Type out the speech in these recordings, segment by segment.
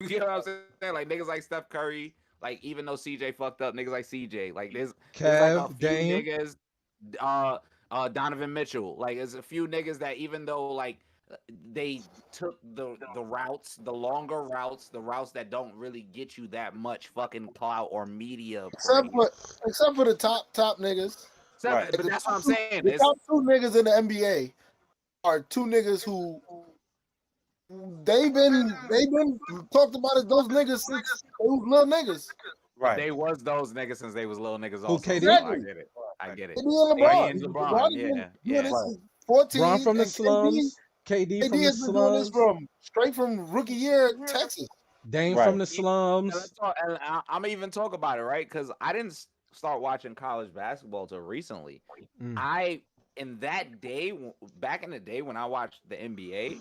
You know what I'm saying? Like niggas like Steph Curry, like even though CJ fucked up, niggas like CJ, like there's like a Kev, few Dame. niggas, uh, Donovan Mitchell, like there's a few niggas that even though like they took the routes, the longer routes, the routes that don't really get you that much fucking clout or media Except praise. for except for the top niggas. Right. But that's what I'm saying. The It's top two niggas in the NBA are two niggas who they've been talked about as those niggas since they was little niggas. but Right. they was those niggas since they was little niggas Who, also. So KD? I Exactly. get it. I get it. KD and KD LeBron. and LeBron LeBron, has been yeah, doing yeah. this Right. since Bron 14, from the and slums. KD from KD the has been doing this slums. straight from rookie year at Texas. Dame from Right. the Yeah, let's slums. talk. And I'm even talk about it, right? Because I didn't start watching college basketball till recently. Mm. I in that day, back in the day when I watched the NBA,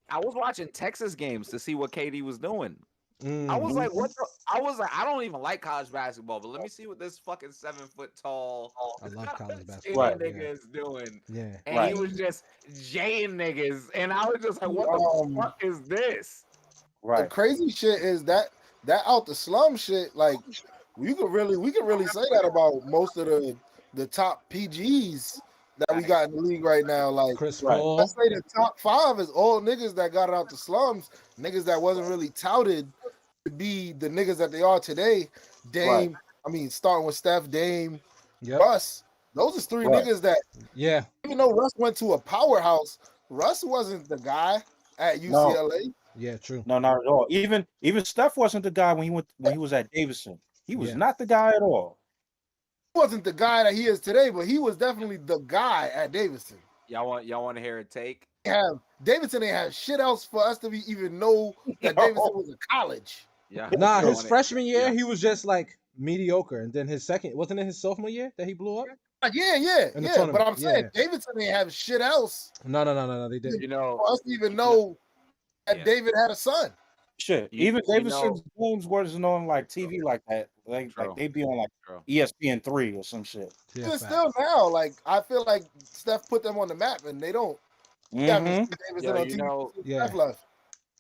I was watching Texas games to see what KD was doing. I was Mm. like, what? I was like, I don't even like college basketball, but let me see what this fucking 7 foot tall I love college skinny basketball. Right. nigga Yeah. is doing. Yeah. And he Right. was just jaying niggas, and I was just like, what the Um, fuck is this? the Right. crazy shit is that out the slum shit. Like we could really say that about most of the top PGs that we got in the league right now. Like Chris Right. Paul. let's say the top 5 is all niggas that got out the slums, niggas that wasn't really touted to be the niggas that they are today. Right. Dame, I mean, starting with Steph, Dame, Yep. Russ. Those is three Right. niggas that Yeah. even though Russ went to a powerhouse, Russ wasn't the guy at No. UCLA. Yeah. True. No, not at all. Even Steph wasn't the guy when he was at Davidson. He was Yeah. not the guy at all. He wasn't the guy that he is today, but he was definitely the guy at Davidson. Y'all want to hear a take? Davidson ain't have shit else for us to even know that Davidson was a college. Yeah. Nah, y'all his wanna- freshman year yeah. he was just like mediocre, and then his second wasn't it his sophomore year that he blew up? Yeah. In the But tournament, I'm saying yeah. Davidson ain't have shit else No, they didn't. You know, for us to even know that Yeah. David had a son. Shit. You- Even you Davidson's games wasn't on like TV like that. Like True. they be on like True. ESPN 3 or some shit. Yeah, Even facts. still now, like I feel like Steph put them on the map, and they don't. You haven't Mm-hmm. seen Davidson Yo, on you TV know- since Yeah. Steph left.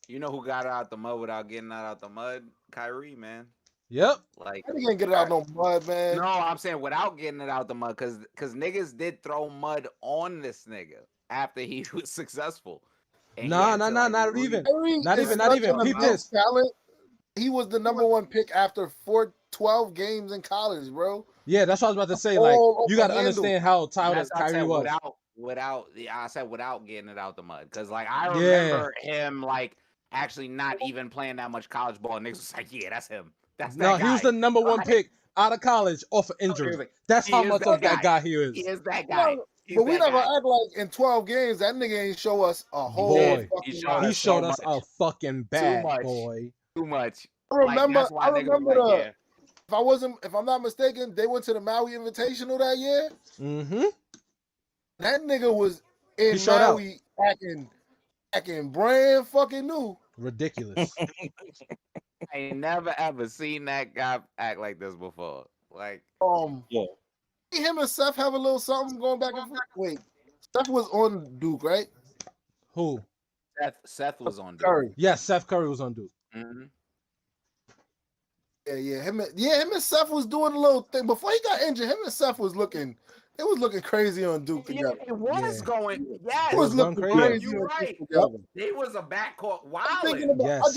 you know who got out the mud without getting out the mud? Kyrie, man. Yep. Like, I can't get it out no mud, man. no, I'm saying without getting it out the mud, because niggas did throw mud on this nigga after he was successful. And he had to, like, not re- even. Kyrie Not is even- not such even. an Peep immense this. talent. He was the number one pick after 12 games in college, bro. Yeah, that's what I was about to say. Like, All you got to over handle. understand how talented That's what I Kyrie said, was. I said without getting it out the mud, because like I Yeah. remember him like actually not even playing that much college ball. And niggas was like, yeah, that's him. That's that No, guy. he was the number one Right? pick out of college off of He injury. was like, That's he how is much that of that guy he is. He is that guy. No, He's but we that never guy. act like in 12 games that nigga ain't show us a whole Boy, fucking he showed lot. He us showed so us a much. fucking bad much. boy. Too much. I Like, remember, that's why I niggas remember was like, the. If I'm not mistaken, they went to the Maui Invitational that year. Mm-hmm. That nigga was in He showed out. Maui acting brand fucking new. Ridiculous. I ain't never ever seen that guy act like this before. Like, Yeah. Him and Seth have a little something going back and forth. Wait, Seth was on Duke, right? Who? Seth was on Duke. Curry. Yes, Seth Curry was on Duke. Mhm. Yeah. Him and Seth was doing a little thing before he got injured. Him and Seth was looking. It was looking crazy on Duke Yeah, together. it was Yeah. going. Yes, It was going looking crazy. crazy. You're on Duke right. together. They was a backcourt I'm thinking wilding. about. Yes.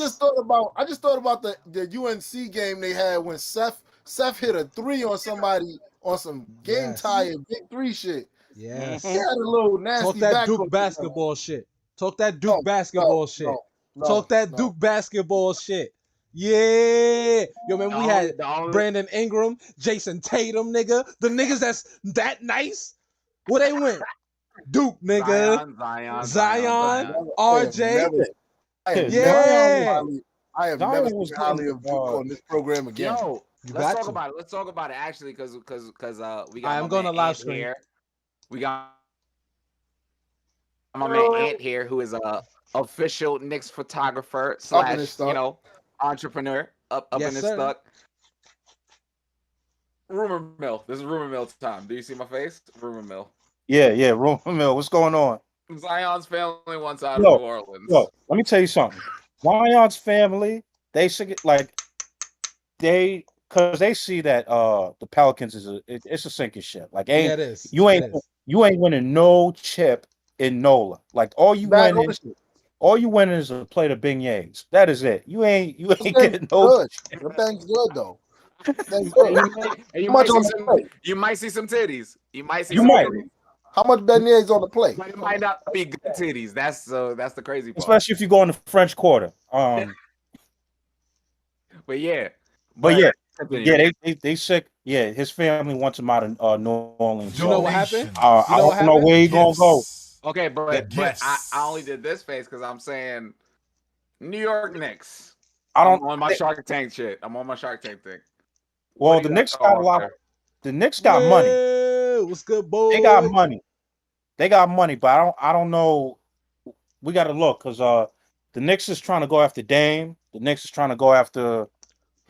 I just thought about the UNC game they had when Seth hit a 3 on somebody on some game Yes. tie and big 3 shit. Yes. He had a little nasty Talk that backcourt Duke together. basketball shit. Talk that Duke No, basketball shit. Talk that Duke basketball shit. Yeah. Yo, man, we had Brandon Ingram, Jason Tatum, nigga. The niggas that's that nice. Where they went? Duke, nigga. Zion, RJ. I am Yeah. never Zion speaking highly of Duke on this program again. Yo, You let's got talk to. about it. Let's talk about it actually, because we got. I'm my going to man live Ant stream. here. We got my man Ant here, who is a official Knicks photographer / entrepreneur up Yes, in his sir. stuck. Rumor mill. This is rumor mill time. Do you see my face? Rumor mill. Yeah. Romeo, what's going on? Zion's family wants out Yo, of New Orleans. Yo, let me tell you something. Zion's family because they see that the Pelicans it's a sinking ship. Like it is. You ain't winning no chip in NOLA. Like all you winning is a plate of beignets. That is it. You ain't getting no. Good. The thing's good though. You might see some titties. You might see. Titties. How much beignets on the plate? But it might not be good titties. That's the crazy part. Especially if you go in the French Quarter. But yeah. They sick. Yeah, his family wants him out of New Orleans. You know what happened? I don't know where he's gonna go. Okay, but I only did this face because I'm saying New York Knicks. I'm on my Shark Tank shit. I'm on my Shark Tank thing. Well, the Knicks got a lot. The Knicks got money. What's good, boy? They got money. But I don't know. We got to look because the Knicks is trying to go after Dame. The Knicks is trying to go after.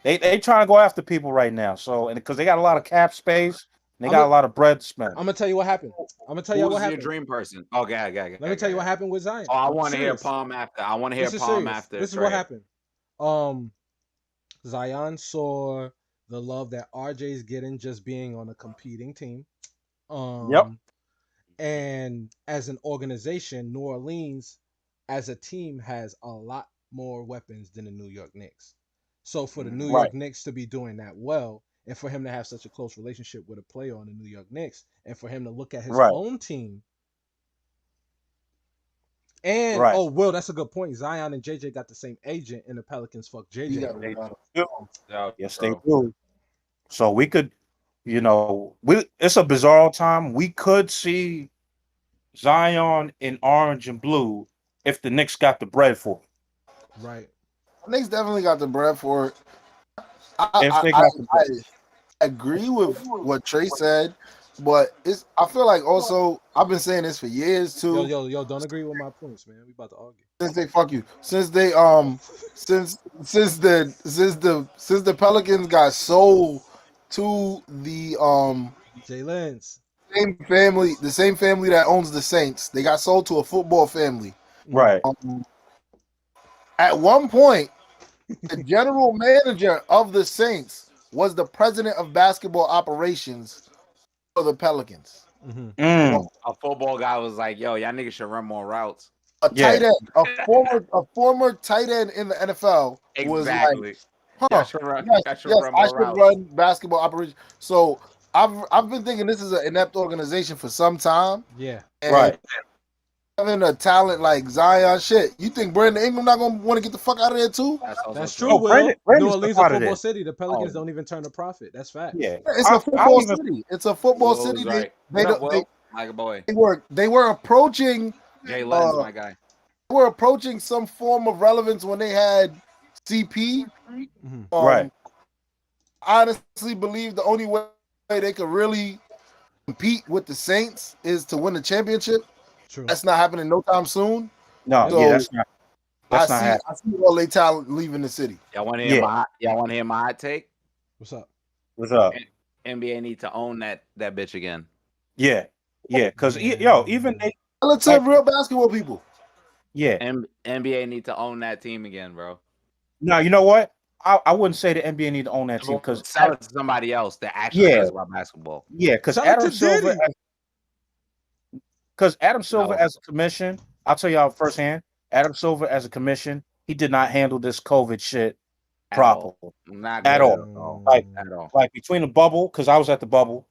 They trying to go after people right now. So because they got a lot of cap space, and they got a lot of bread to spend. I'm gonna tell you what happened. Who's your dream person? Okay. Let me tell you what happened with Zion. Oh, I want to hear Palm after. This is what happened. Zion saw the love that RJ's getting just being on a competing team. Yep. And as an organization, New Orleans as a team has a lot more weapons than the New York Knicks. So for the New York Knicks to be doing that well, and for him to have such a close relationship with a player on the New York Knicks, and for him to look at his own team. And Will, that's a good point. Zion and JJ got the same agent, and the Pelicans fuck JJ. Yes, they do. So we could, it's a bizarre time. We could see Zion in orange and blue if the Knicks got the bread for it. Right. The Knicks definitely got the bread for it. I agree with what Trey said, but I feel like also I've been saying this for years too. Yo, don't agree with my points, man. We about to argue. Since the Pelicans got sold to the Jaylen's the same family that owns the Saints, they got sold to a football family. Right. At one point, the general manager of the Saints was the president of basketball operations for the Pelicans. Mm-hmm. A football guy was like, "Yo, y'all niggas should run more routes." Tight end, a former tight end in the NFL was like, I should run basketball operations. So I've been thinking this is an inept organization for some time. Yeah, and having a talent like Zion, shit, you think Brandon Ingram not gonna want to get the fuck out of there too? That's true. Will. New Orleans a football city. The Pelicans don't even turn a profit. That's fact. Yeah, it's a football city. It's a football city. They were approaching. Jay Lenz, my guy. They were approaching some form of relevance when they had CP. Mm-hmm. I honestly believe the only way they could really compete with the Saints is to win the championship. True. That's not happening no time soon. No, that's not. I see all their talent leaving the city. Y'all want to hear my hot take? What's up? NBA need to own that bitch again. Yeah, because even they relative real basketball people. Yeah, NBA need to own that team again, bro. No, you know what? I wouldn't say the NBA need to own that team because sell it to somebody else that actually cares about basketball. Yeah, because Adam Silver. Because Adam Silver as a commission, I'll tell y'all firsthand, Adam Silver as a commission, he did not handle this COVID shit properly. Not at all. Like between the bubble, because I was at the bubble,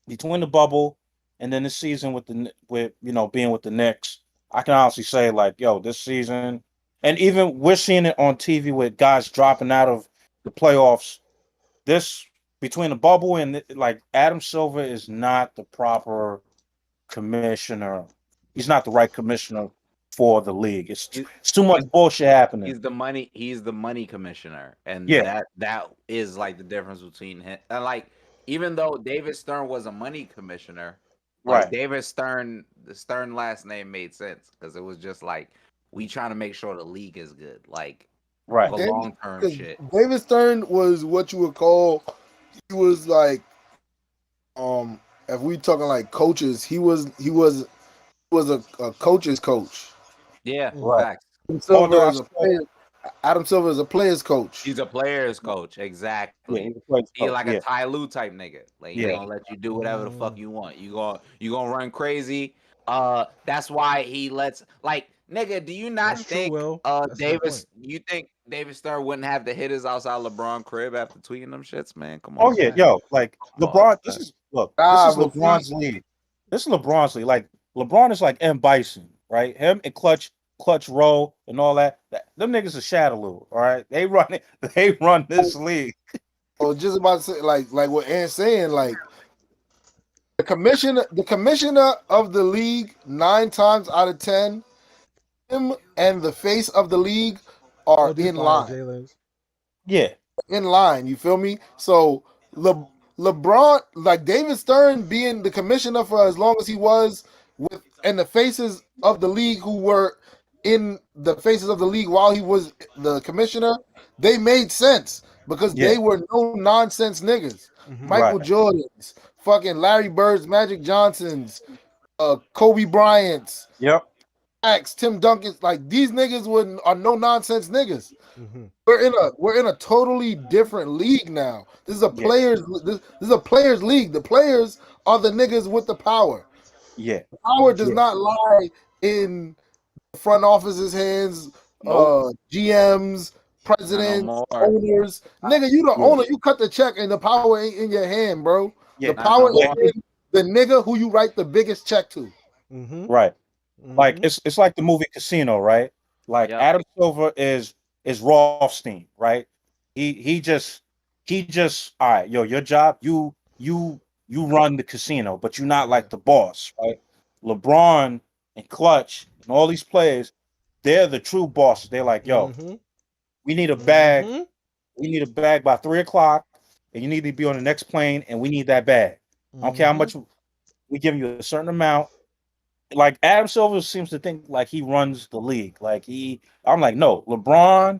between the bubble and then this season with being with the Knicks, I can honestly say this season, and even we're seeing it on TV with guys dropping out of the playoffs. This between the bubble and Adam Silver is not the proper commissioner. He's not the right commissioner for the league. It's too much bullshit happening. He's the money commissioner, and that is the difference between him and even though David Stern was a money commissioner, David Stern, the Stern last name made sense because it was just we trying to make sure the league is good, the long term shit. David Stern was what you would call, he was if we talking coaches, he was a coach's coach. Yeah, right. Adam Silver is a player's coach. He's a player's coach, exactly. Yeah, he's a player's He coach, like yeah. a Ty Lue type nigga. Like he Yeah. gonna let you do whatever the fuck you want. You gonna run crazy. That's why he lets like nigga. Do you not That's think true, Will. That's a good Davis? point. You think David Stern wouldn't have the hitters outside LeBron crib after tweeting them shits, man? Come Oh on. yeah, man. yo, like Come LeBron. on, This man. is look. Nah, This is but LeBron's league. This is LeBron's league. Like LeBron is like M. Bison, right? Him and Clutch Roll and all that. Them niggas are Shadaloo, all right? They run it. They run this league. I was just about to say, like what Ant's saying, like the commissioner of the league, 9 times out of 10, him and the face of the league are in line. Yeah, in line. You feel me? So LeBron, like David Stern, being the commissioner for as long as he was, with and the faces of the league who were in the faces of the league while he was the commissioner, they made sense because they were no nonsense niggas. Michael Jordan's, fucking Larry Bird's, Magic Johnson's, Kobe Bryant's, Tim Duncan's, like these niggas are no nonsense niggas. We're in a totally different league now. This is a players this is a players league. The players are the niggas with the power. Yeah. The power does not lie in the front office's hands, GMs, presidents, owners. Nigga, you the owner, you cut the check and the power ain't in your hand, bro. The power is in the nigga who you write the biggest check to. Right. Like it's like the movie Casino, right? Like Adam Silver is Rothstein, right? He just all right, yo, your job, you run the casino, but you're not like the boss, right? LeBron and Clutch and all these players, they're the true bosses. They're like, yo, we need a bag. We need a bag by 3:00, and you need to be on the next plane, and we need that bag. I don't care how much we give you a certain amount. Like Adam Silver seems to think like he runs the league. Like I'm like, no, LeBron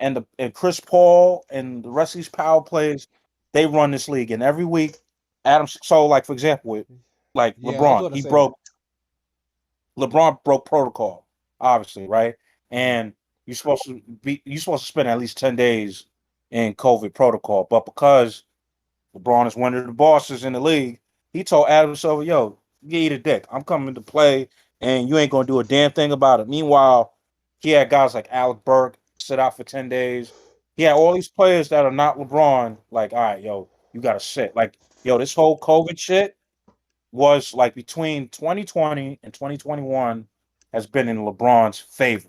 and Chris Paul and the rest of these power players, they run this league. And every week, so like for example, like LeBron, LeBron broke protocol, obviously, right? And you're supposed to spend at least 10 days in COVID protocol. But because LeBron is one of the bosses in the league, he told Adam Silver, yo, you eat a dick. I'm coming to play, and you ain't gonna do a damn thing about it. Meanwhile, he had guys like Alec Burke sit out for 10 days. He had all these players that are not LeBron. Like, all right, yo, you gotta sit. Like, yo, this whole COVID shit was like between 2020 and 2021 has been in LeBron's favor.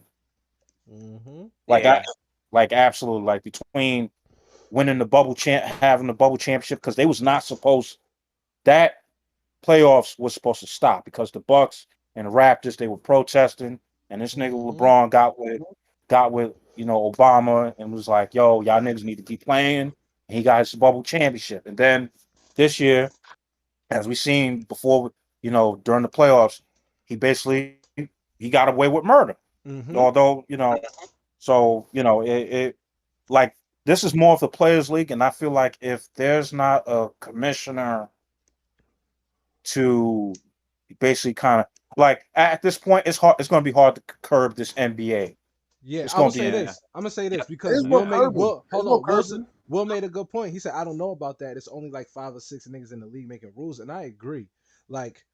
Like absolutely, like between winning the having the bubble championship, because they was not supposed that. Playoffs was supposed to stop because the Bucks and the Raptors, they were protesting, and this nigga LeBron got with Obama and was like, yo, y'all niggas need to be playing, and he got his bubble championship. And then this year, as we seen before, during the playoffs, he got away with murder. Although, so it like this is more of the players league, and I feel like if there's not a commissioner to basically kind of like at this point, it's hard. It's going to be hard to curb this NBA. Yeah, I'm gonna say this because Will made a good point. He said, "I don't know about that. It's only like 5 or 6 niggas in the league making rules," and I agree. Like,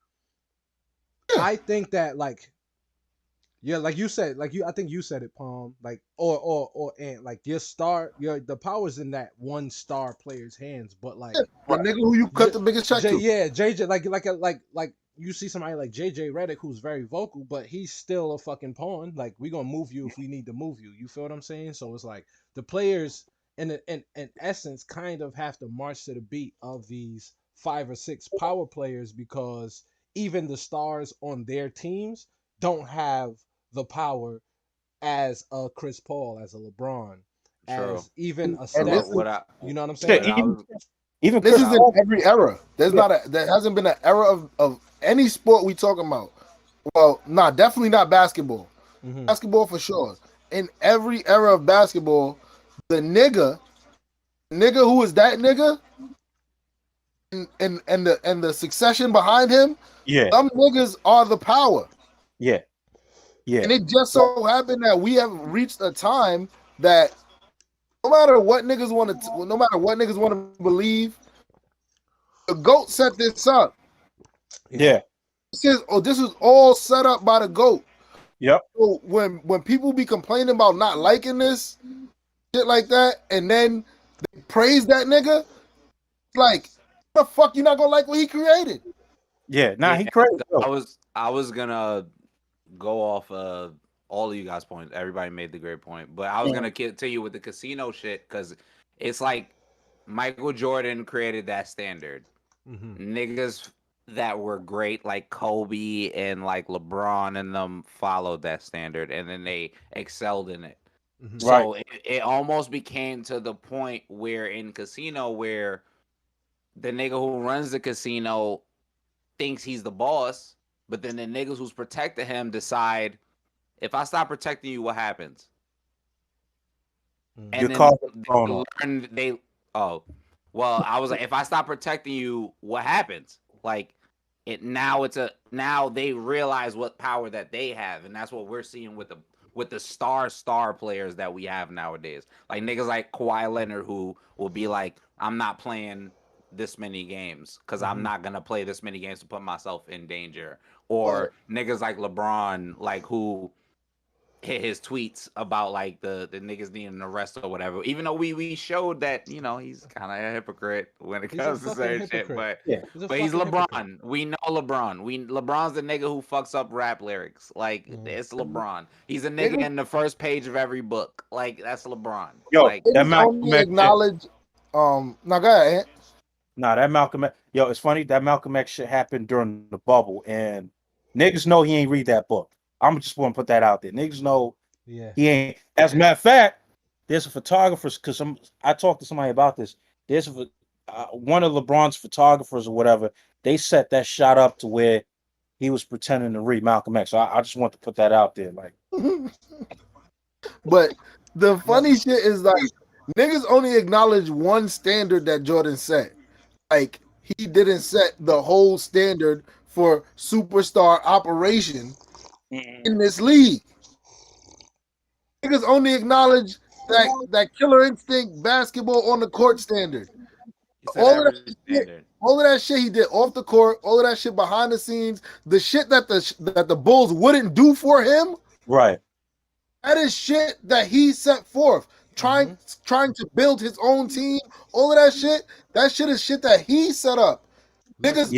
I think that like you said, I think you said it, Palm. Like, and like the power's in that one star player's hands, but like the nigga who you cut the biggest check to. Yeah, JJ, like you see somebody like JJ Redick who's very vocal, but he's still a fucking pawn. Like, we gonna move you if we need to move you. You feel what I'm saying? So it's like the players in essence kind of have to march to the beat of these 5 or 6 power players, because even the stars on their teams don't have the power as a Chris Paul, as a LeBron, as even a Steph. You know what I'm saying? Even this is in every era. There hasn't been an era of any sport we talking about. Well, definitely not basketball. Basketball for sure. In every era of basketball, the nigga who is that nigga, and the succession behind him, some niggas are the power. Yeah. And it just so happened that we have reached a time that no matter what niggas want to believe, the GOAT set this up. Yeah. This is all set up by the GOAT. Yep. So when people be complaining about not liking this shit like that, and then they praise that nigga, like, the fuck you not gonna like what he created? Yeah, he crazy. I was gonna go off all of you guys' points. Everybody made the great point, but I was gonna tell you with the casino shit because it's like Michael Jordan created that standard. Niggas that were great like Kobe and like LeBron and them followed that standard, and then they excelled in it. So it almost became to the point where in casino where the nigga who runs the casino thinks he's the boss, but then the niggas who's protecting him decide, if I stop protecting you, what happens? And then I was like, if I stop protecting you, what happens? Like now they realize what power that they have, and that's what we're seeing with the star players that we have nowadays. Like niggas like Kawhi Leonard who will be like, I'm not playing this many games because I'm not gonna play this many games to put myself in danger. Or niggas like LeBron, like who hit his tweets about like the niggas needing an arrest or whatever. Even though we showed that, you know, he's kind of a hypocrite when it comes to certain shit. But he's LeBron. Hypocrite. We know LeBron. LeBron's the nigga who fucks up rap lyrics. Like it's LeBron. He's a nigga in the first page of every book. Like that's LeBron. Yo, like, that Malcolm X acknowledge. Now go ahead, Ant. Nah, that Malcolm X. Yo, it's funny that Malcolm X shit happened during the bubble, and niggas know he ain't read that book. I'm just want to put that out there. Niggas know he ain't. As a matter of fact, there's a photographer, because I talked to somebody about this. There's one of LeBron's photographers or whatever. They set that shot up to where he was pretending to read Malcolm X. So I just want to put that out there. Like, but the funny shit is like niggas only acknowledge one standard that Jordan set. Like he didn't set the whole standard for superstar operation in this league. Niggas only acknowledge that killer instinct basketball on the court standard. All of that shit he did off the court, all of that shit behind the scenes, the shit that the Bulls wouldn't do for him. Right. That is shit that he set forth. Trying to build his own team, all of that shit. That shit is shit that he set up. Niggas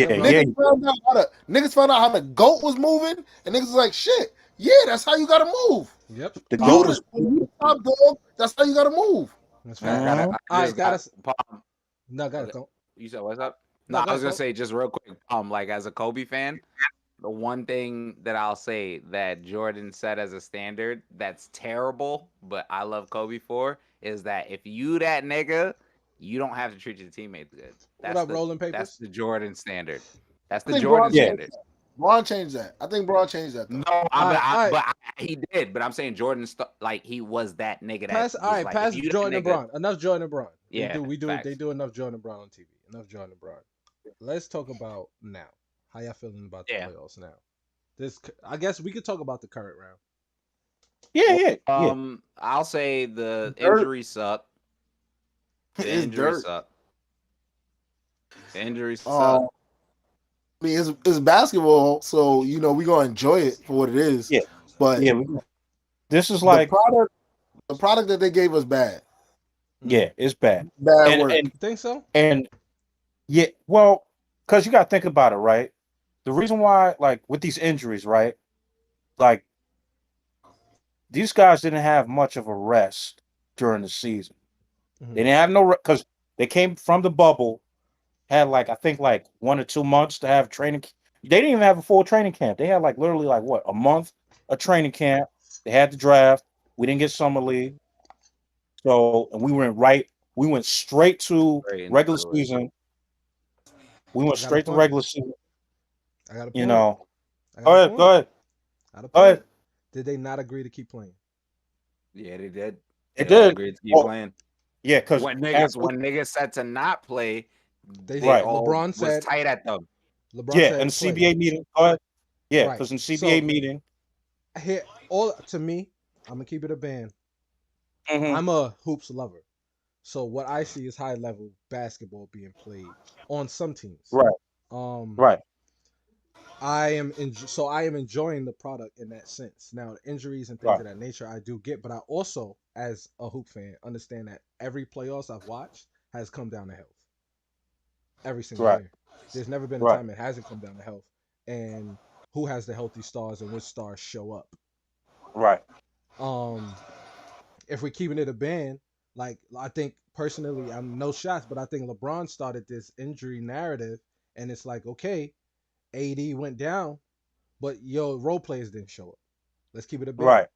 found out how the GOAT was moving, and niggas was like, shit, yeah, that's how you gotta move. Yep. The GOAT is top dog. That's how you gotta move. That's right. You said what's up? No, I was gonna say just real quick. Like as a Kobe fan, the one thing that I'll say that Jordan set as a standard that's terrible, but I love Kobe for, is that if you that nigga, you don't have to treat your teammates good. That's the Jordan standard. That's the Jordan standard. Bron changed that. I think Bron changed that. Though. No, he did. But I'm saying Jordan, he was that nigga. Pass Jordan and Bron. Enough Jordan and Bron. Yeah, they do enough Jordan and Bron on TV. Enough Jordan and Bron. Let's talk about now. How y'all feeling about the playoffs now? I guess we could talk about the current round. Yeah. I'll say the injuries suck. The injuries suck. I mean, it's basketball, so you know we're gonna enjoy it for what it is. Yeah, but this is like the product that they gave us bad. Yeah, it's bad. Bad work. You think so? And yeah, well, because you got to think about it, right? The reason why, like, with these injuries, right? Like, these guys didn't have much of a rest during the season. Mm-hmm. They didn't have no, because they came from the bubble, had like, I think like 1 or 2 months to have training. They didn't even have a full training camp. They had like literally like what, a month of training camp. They had the draft. We didn't get summer league. So, and we went straight to regular season. We went straight to regular season. I got a point. You know. Go ahead. Did they not agree to keep playing? Yeah, they did. They did. Agreed to keep playing. Yeah, because when niggas said to not play, LeBron said was tight at them. LeBron in the CBA meeting. Yeah, because in CBA meeting. To me, I'm gonna keep it a band. I'm a hoops lover. So what I see is high level basketball being played on some teams. Right. Right. I am enjoying the product in that sense. Now, injuries and things of that nature I do get, but I also, as a hoop fan, understand that every playoffs I've watched has come down to health. Every single year. There's never been a time it hasn't come down to health. And who has the healthy stars and which stars show up. Right. If we're keeping it a band, like I think personally, I'm no shots, but I think LeBron started this injury narrative, and it's like, okay, AD went down, but your role players didn't show up. Let's keep it a band. Right.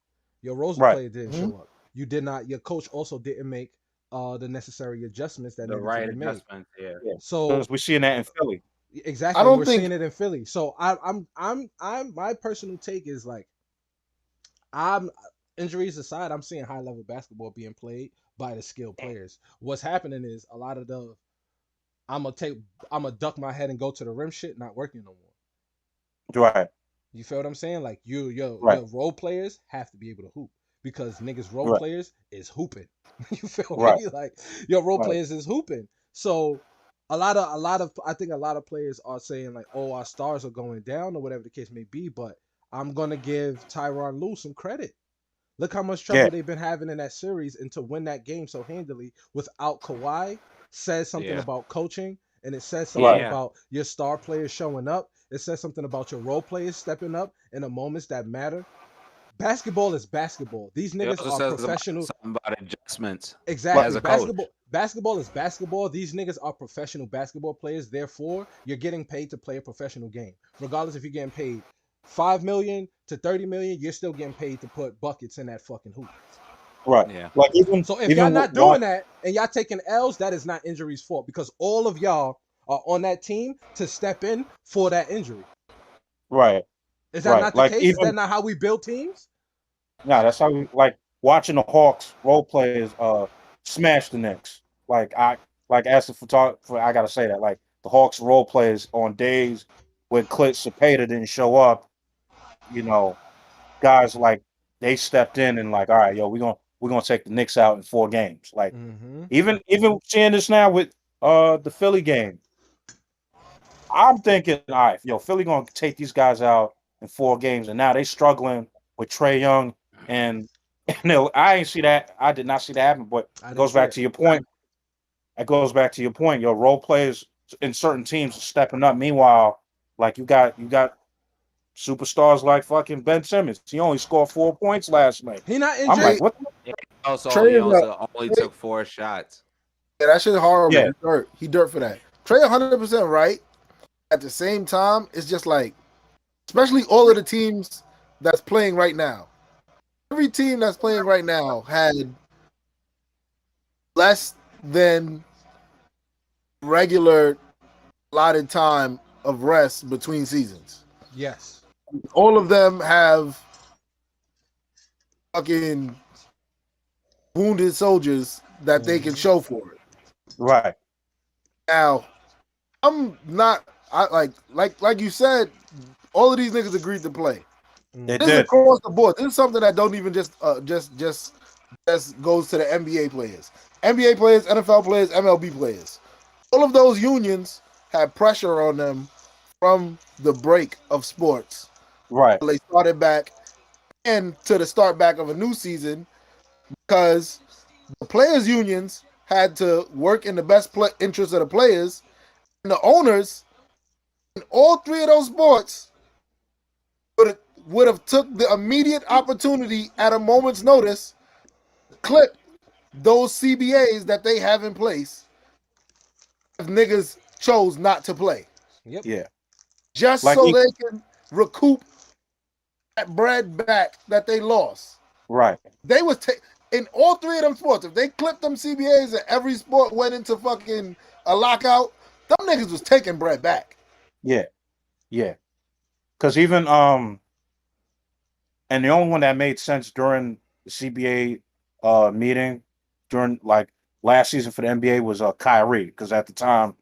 Your role players didn't show up. You did not. Your coach also didn't make the necessary adjustments that needed to be made. Yeah. So we're seeing that in Philly. Exactly. We're seeing it in Philly. So I'm my personal take is like, injuries aside, I'm seeing high level basketball being played by the skilled players. What's happening is a lot of the I'm gonna duck my head and go to the rim shit not working no more. Right. You feel what I'm saying? Like your role players have to be able to hoop because niggas role players is hooping. You feel me? Like your role players is hooping. So a lot of I think a lot of players are saying like, oh, our stars are going down or whatever the case may be, but I'm gonna give Tyronn Lue some credit. Look how much trouble they've been having in that series, and to win that game so handily without Kawhi says something about coaching, and it says something about your star players showing up. It says something about your role players stepping up in the moments that matter. Basketball is basketball. These niggas are professional. Something about adjustments. Exactly. As a basketball is basketball. These niggas are professional basketball players. Therefore, you're getting paid to play a professional game. Regardless if you're getting paid $5 million to $30 million, you're still getting paid to put buckets in that fucking hoop. Right. Yeah. Like so if y'all not doing that and y'all taking L's, that is not injury's fault because all of y'all are on that team to step in for that injury. Right. Is that not the case? Is that not how we build teams? No, that's how we like watching the Hawks role players smash the Knicks. As the photographer, I gotta say that like the Hawks role players on days when Clint Cepeda didn't show up, you know, guys like they stepped in and like, all right, yo, we're gonna take the Knicks out in 4 games. Like even seeing this now with the Philly game, I'm thinking, all right, yo, Philly gonna take these guys out in 4 games, and now they struggling with Trae Young and I ain't see that. I did not see that happen, but it goes back to your point. It goes back to your point. Your role players in certain teams are stepping up. Meanwhile, like you got superstars like fucking Ben Simmons. He only scored 4 points last night. He not injured. I'm like, what? He also only took 4 shots. Yeah, that shit horrible. Yeah. He dirt for that. Trae 100% right. At the same time, it's just like, especially all of the teams that's playing right now. Every team that's playing right now had less than regular allotted time of rest between seasons. Yes. All of them have fucking wounded soldiers that they can show for it. Right. Now, I'm not like you said, all of these niggas agreed to play. This is across the board. This is something that don't even just goes to the NBA players. NBA players, NFL players, MLB players. All of those unions had pressure on them from the break of sports. Right. They started back and to the start back of a new season because the players' unions had to work in the best interest of the players, and the owners in all 3 of those sports would have took the immediate opportunity at a moment's notice to clip those CBAs that they have in place if niggas chose not to play. Yep. Yeah. Just like so they can recoup that bread back that they lost. Right. They was in all 3 of them sports. If they clipped them CBAs and every sport went into fucking a lockout, them niggas was taking bread back. Yeah. Yeah. Because even and the only one that made sense during the CBA meeting during like last season for the NBA was Kyrie, because at the time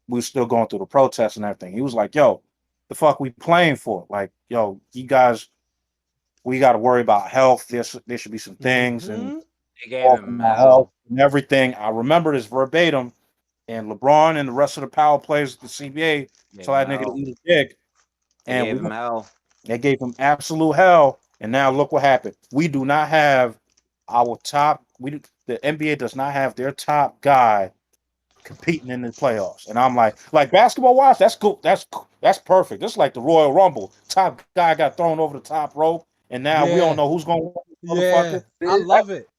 we were still going through the protests and everything. He was like, yo, the fuck we playing for? Like, yo, you guys, we got to worry about health. There should be some things. And They gave him my health and everything. I remember this verbatim. And LeBron and the rest of the power players at the CBA told that nigga to eat a dick. And gave him hell. They gave him absolute hell. And now look what happened. We do not have our top. The NBA does not have their top guy competing in the playoffs. And I'm like basketball wise, that's cool. That's perfect. This is like the Royal Rumble. Top guy got thrown over the top rope, and now we don't know who's going to win. Yeah, I love it.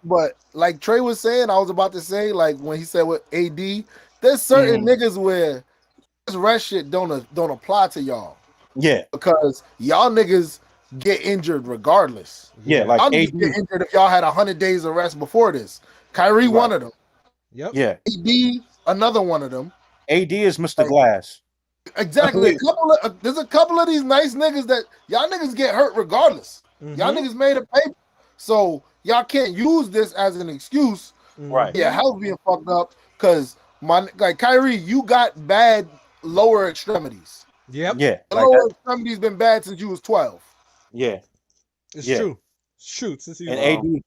But like Trey was saying, I was about to say, like when he said with AD, there's certain niggas where this rest shit don't apply to y'all. Yeah, because y'all niggas get injured regardless. Yeah, like y'all niggas get injured if y'all had 100 days of rest before this. Kyrie, one of them. Yep. Yeah. AD, another one of them. AD is Mr. Glass. Exactly. There's a couple of these nice niggas that y'all niggas get hurt regardless. Y'all niggas made a paper, so y'all can't use this as an excuse. Right. Yeah, health being fucked up because like Kyrie, you got bad lower extremities. Yep. Yeah. The lower extremities been bad since you was 12. Yeah. It's true. Shoot, since he was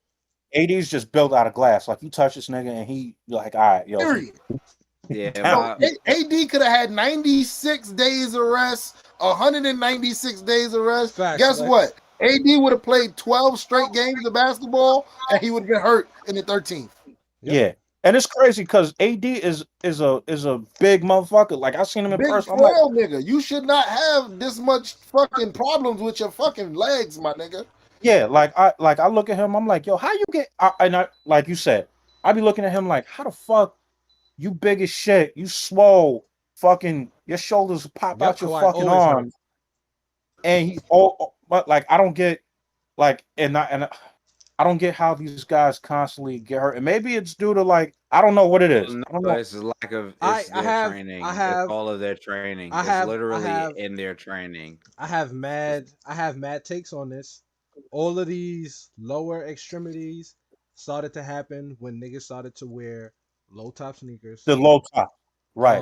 AD's just built out of glass. Like you touch this nigga and he like, all right, yo. Period. Yeah. AD could have had 96 days of rest, 196 days of rest. Facts, Guess what? AD would have played 12 straight games of basketball and he would have been hurt in the 13th. Yep. Yeah. And it's crazy because AD is a big motherfucker. Like I seen him in person. I'm like, nigga, you should not have this much fucking problems with your fucking legs, my nigga. Yeah, like I look at him, I'm like, yo, how you get? I like you said, I be looking at him like, how the fuck you big as shit, you swole, fucking your shoulders pop out your fucking arms, and he but like I don't get like I don't get how these guys constantly get hurt, and maybe it's due to like I don't know what it is. No, I don't know. It's lack of training. It's all of their training. It's literally in their training. I have mad takes on this. All of these lower extremities started to happen when niggas started to wear low top sneakers. The low top, right?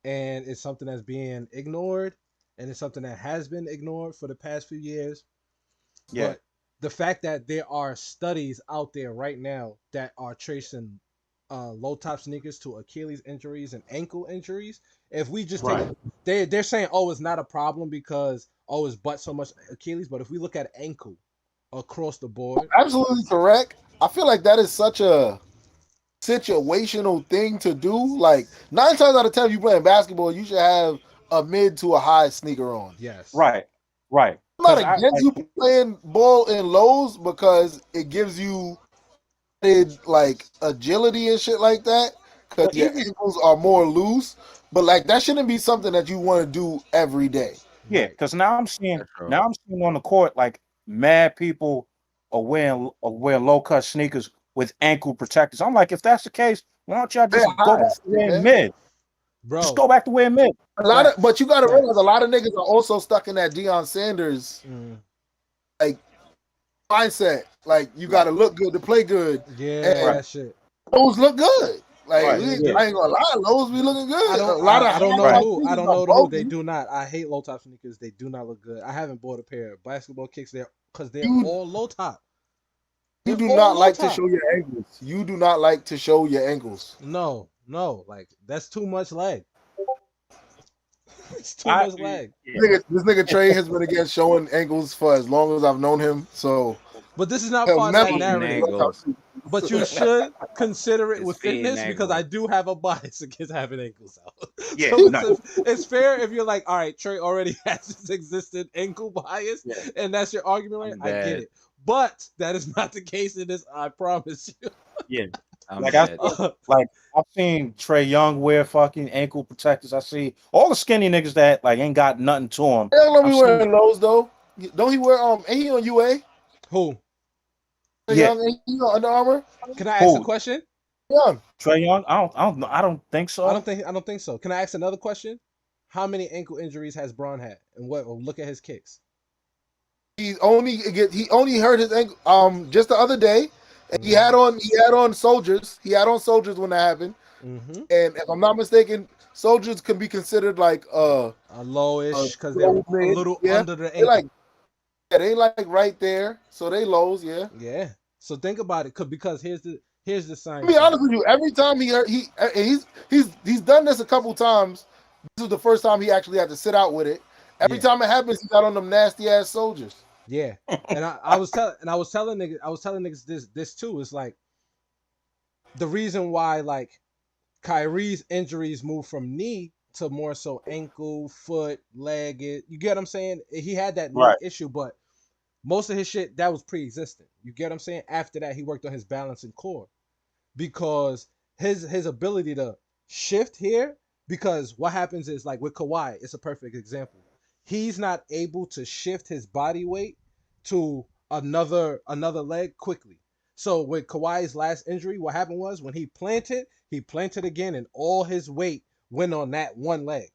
And it's something that's being ignored, and it's something that has been ignored for the past few years. Yeah. But the fact that there are studies out there right now that are tracing low top sneakers to Achilles injuries and ankle injuries. If we just take, they're saying, oh, it's not a problem because it's but so much Achilles. But if we look at ankle across the board, absolutely correct. I feel like that is such a situational thing to do. Like 9 times out of 10, if you playing basketball, you should have a mid to a high sneaker on. Yes. Right. I'm not against you playing ball in lows because it gives you like agility and shit like that. Because your ankles are more loose, but like that shouldn't be something that you want to do every day. Yeah, because now I'm seeing on the court like mad people are wearing low cut sneakers with ankle protectors. I'm like, if that's the case, why don't y'all just go back to wearing mid? Bro, just go back to wearing mid. But you got to realize a lot of niggas are also stuck in that Deion Sanders like mindset. Like you got to look good to play good. Yeah, that shit. Those look good. Like I ain't gonna lie, those be looking good. I don't know who they do not. I hate low top sneakers. They do not look good. I haven't bought a pair of basketball kicks there because they're all low top. You do not like to show your ankles. You do not like to show your ankles. No, like that's too much leg. It's too much leg. This nigga Trey has been against showing ankles for as long as I've known him. So, but this is not part of that narrative. But you should consider it with fitness because I do have a bias against having ankles out. Yeah, so it's fair if you're like, all right, Trey already has this existing ankle bias, and that's your argument, right? I get it. But that is not the case in this, I promise you. Yeah. I've seen Trey Young wear fucking ankle protectors. I see all the skinny niggas that like ain't got nothing to them. They don't be wearing those though. Don't he wear ain't he on UA? Who? Trey Young, ain't he on Under Armour? Can I ask a question? Young. Trey Young? I don't know. I don't think so. I don't think so. Can I ask another question? How many ankle injuries has Braun had? And look at his kicks. He only hurt his ankle just the other day. And he had on soldiers. He had on soldiers when that happened. And if I'm not mistaken, soldiers can be considered like a lowish because they're a little under the ankle. They like right there, so they lows, yeah. Yeah. So think about it, because here's the science. To be honest with you, every time he's done this a couple times. This is the first time he actually had to sit out with it. Every time it happens, he got on them nasty ass soldiers. Yeah, and I was telling niggas this too. It's like the reason why like Kyrie's injuries move from knee to more so ankle, foot, leg. You get what I'm saying? He had that knee issue, but most of his shit that was pre-existing. You get what I'm saying? After that, he worked on his balance and core, because his ability to shift here. Because what happens is, like with Kawhi, it's a perfect example. He's not able to shift his body weight to another leg quickly. So with Kawhi's last injury, what happened was when he planted again, and all his weight went on that one leg.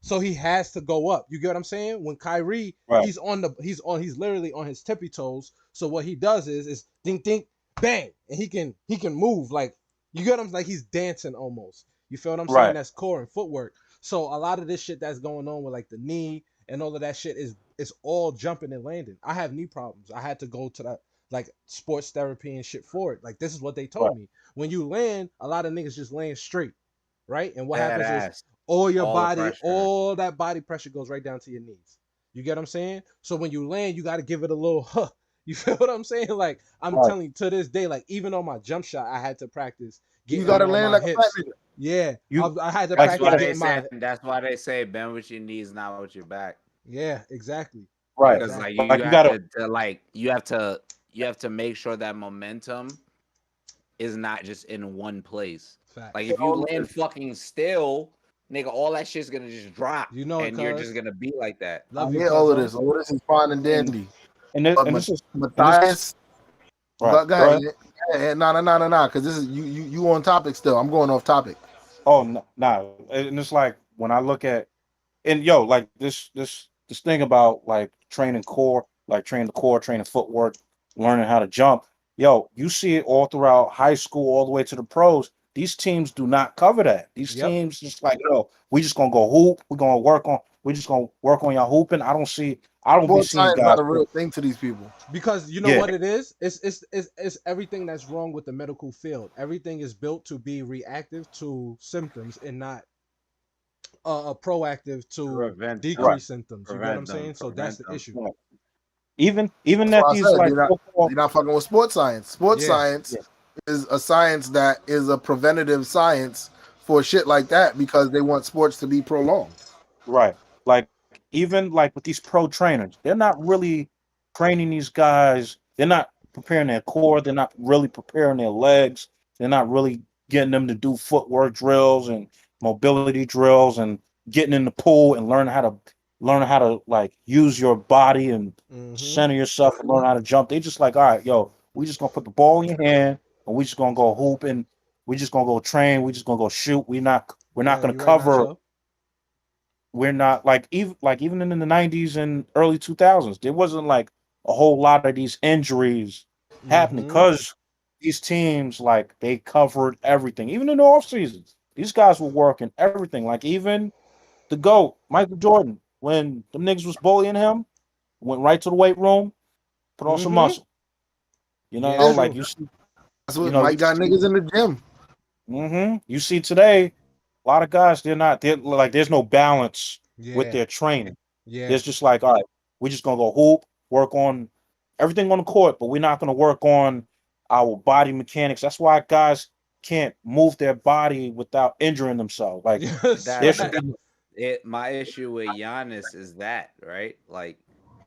So he has to go up. You get what I'm saying? When Kyrie, he's literally on his tippy toes. So what he does is ding ding bang, and he can move like, you get what I'm, like he's dancing almost. You feel what I'm saying? That's core and footwork. So a lot of this shit that's going on with like the knee and all of that shit is all jumping and landing. I have knee problems. I had to go to that like sports therapy and shit for it. Like this is what they told me. When you land, a lot of niggas just land straight, right? And what happens is all that body pressure goes right down to your knees. You get what I'm saying? So when you land, you got to give it a little huh. You feel what I'm saying? Like I'm telling you, to this day, like even on my jump shot, I had to practice. You got to land like hips. A yeah, I had to practice getting my. That's why they say bend with your knees, not with your back. Yeah, exactly. Right, because like you have to make sure that momentum is not just in one place. Fact. Like if you land fucking still, nigga, all that shit's gonna just drop. You know, and you're just gonna be like that. Love you, all of this. All this is fine and dandy. And this is Matthias. Go ahead. No, because this is you on topic still. I'm going off topic. Oh no, and it's like when I look at, and yo, like this thing about like training core, like training footwork, learning how to jump. Yo, you see it all throughout high school, all the way to the pros. These teams do not cover that. These teams just like, yo, we just gonna go hoop. We're gonna work on y'all hooping. I don't be seeing guys. Not a real thing to these people, because you know what it is. It's everything that's wrong with the medical field. Everything is built to be reactive to symptoms and not proactive to decrease symptoms. You get what I'm saying? So that's the issue. Even that these like you're not fucking with sports science. Sports science is a science that is a preventative science for shit like that, because they want sports to be prolonged. Right. Like even like with these pro trainers, they're not really training these guys. They're not preparing their core. They're not really preparing their legs. They're not really getting them to do footwork drills and mobility drills and getting in the pool and learning how to like use your body and center yourself and learn how to jump. They just like, all right, yo, we just gonna put the ball in your hand and we just gonna go hoop and we just gonna go train. We just gonna go shoot. We're not gonna cover. We're not even in the 90s and early 2000s, there wasn't like a whole lot of these injuries happening because these teams, like, they covered everything. Even in the off seasons, these guys were working everything. Like even the GOAT, Michael Jordan, when them niggas was bullying him, went right to the weight room, put on some muscle. You know, like you see, that's what Mike got niggas in the gym. You see today, a lot of guys, they're like, there's no balance with their training. It's just like, all right, we're just gonna go hoop, work on everything on the court, but we're not gonna work on our body mechanics. That's why guys can't move their body without injuring themselves. Like my issue with Giannis is that, right? Like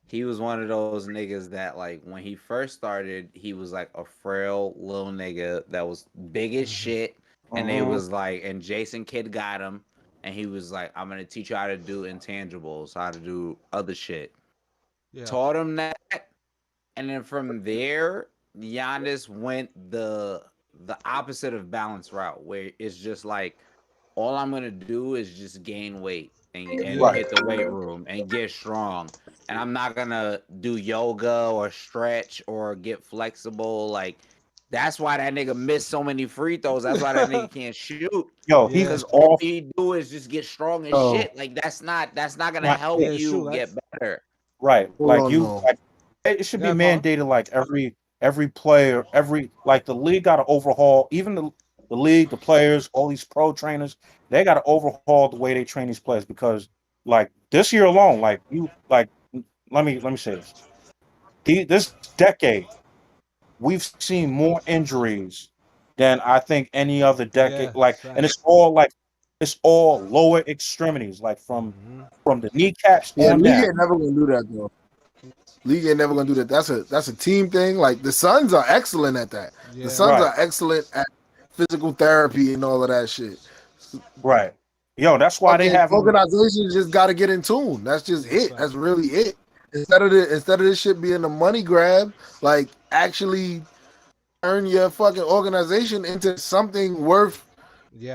he was one of those niggas that, like, when he first started, he was like a frail little nigga that was big as shit. And they was like, and Jason Kidd got him, and he was like, I'm gonna teach you how to do intangibles, how to do other shit. Taught him that, and then from there, Giannis went the opposite of balance route, where it's just like, all I'm gonna do is just gain weight and hit the weight room and get strong, and I'm not gonna do yoga or stretch or get flexible. Like, that's why that nigga missed so many free throws. That's why that nigga can't shoot. Yo, because all he do is just get strong as shit. Like that's not gonna help you get better. Right. Like it should be mandated like every every player, like the league got to overhaul. Even the league, the players, all these pro trainers, they got to overhaul the way they train these players because, like this year alone, like let me say this: this decade, we've seen more injuries than I think any other decade. And it's all lower extremities, like from the kneecaps on League down. ain't never gonna do that though. League ain't never gonna do that. That's a team thing. Like the Suns are excellent at that. Yeah. The Suns are excellent at physical therapy and all of that shit. Right. Yo, that's why they have organizations just got to get in tune. That's just it. That's really it. Instead of this shit being a money grab, like actually turn your fucking organization into something worth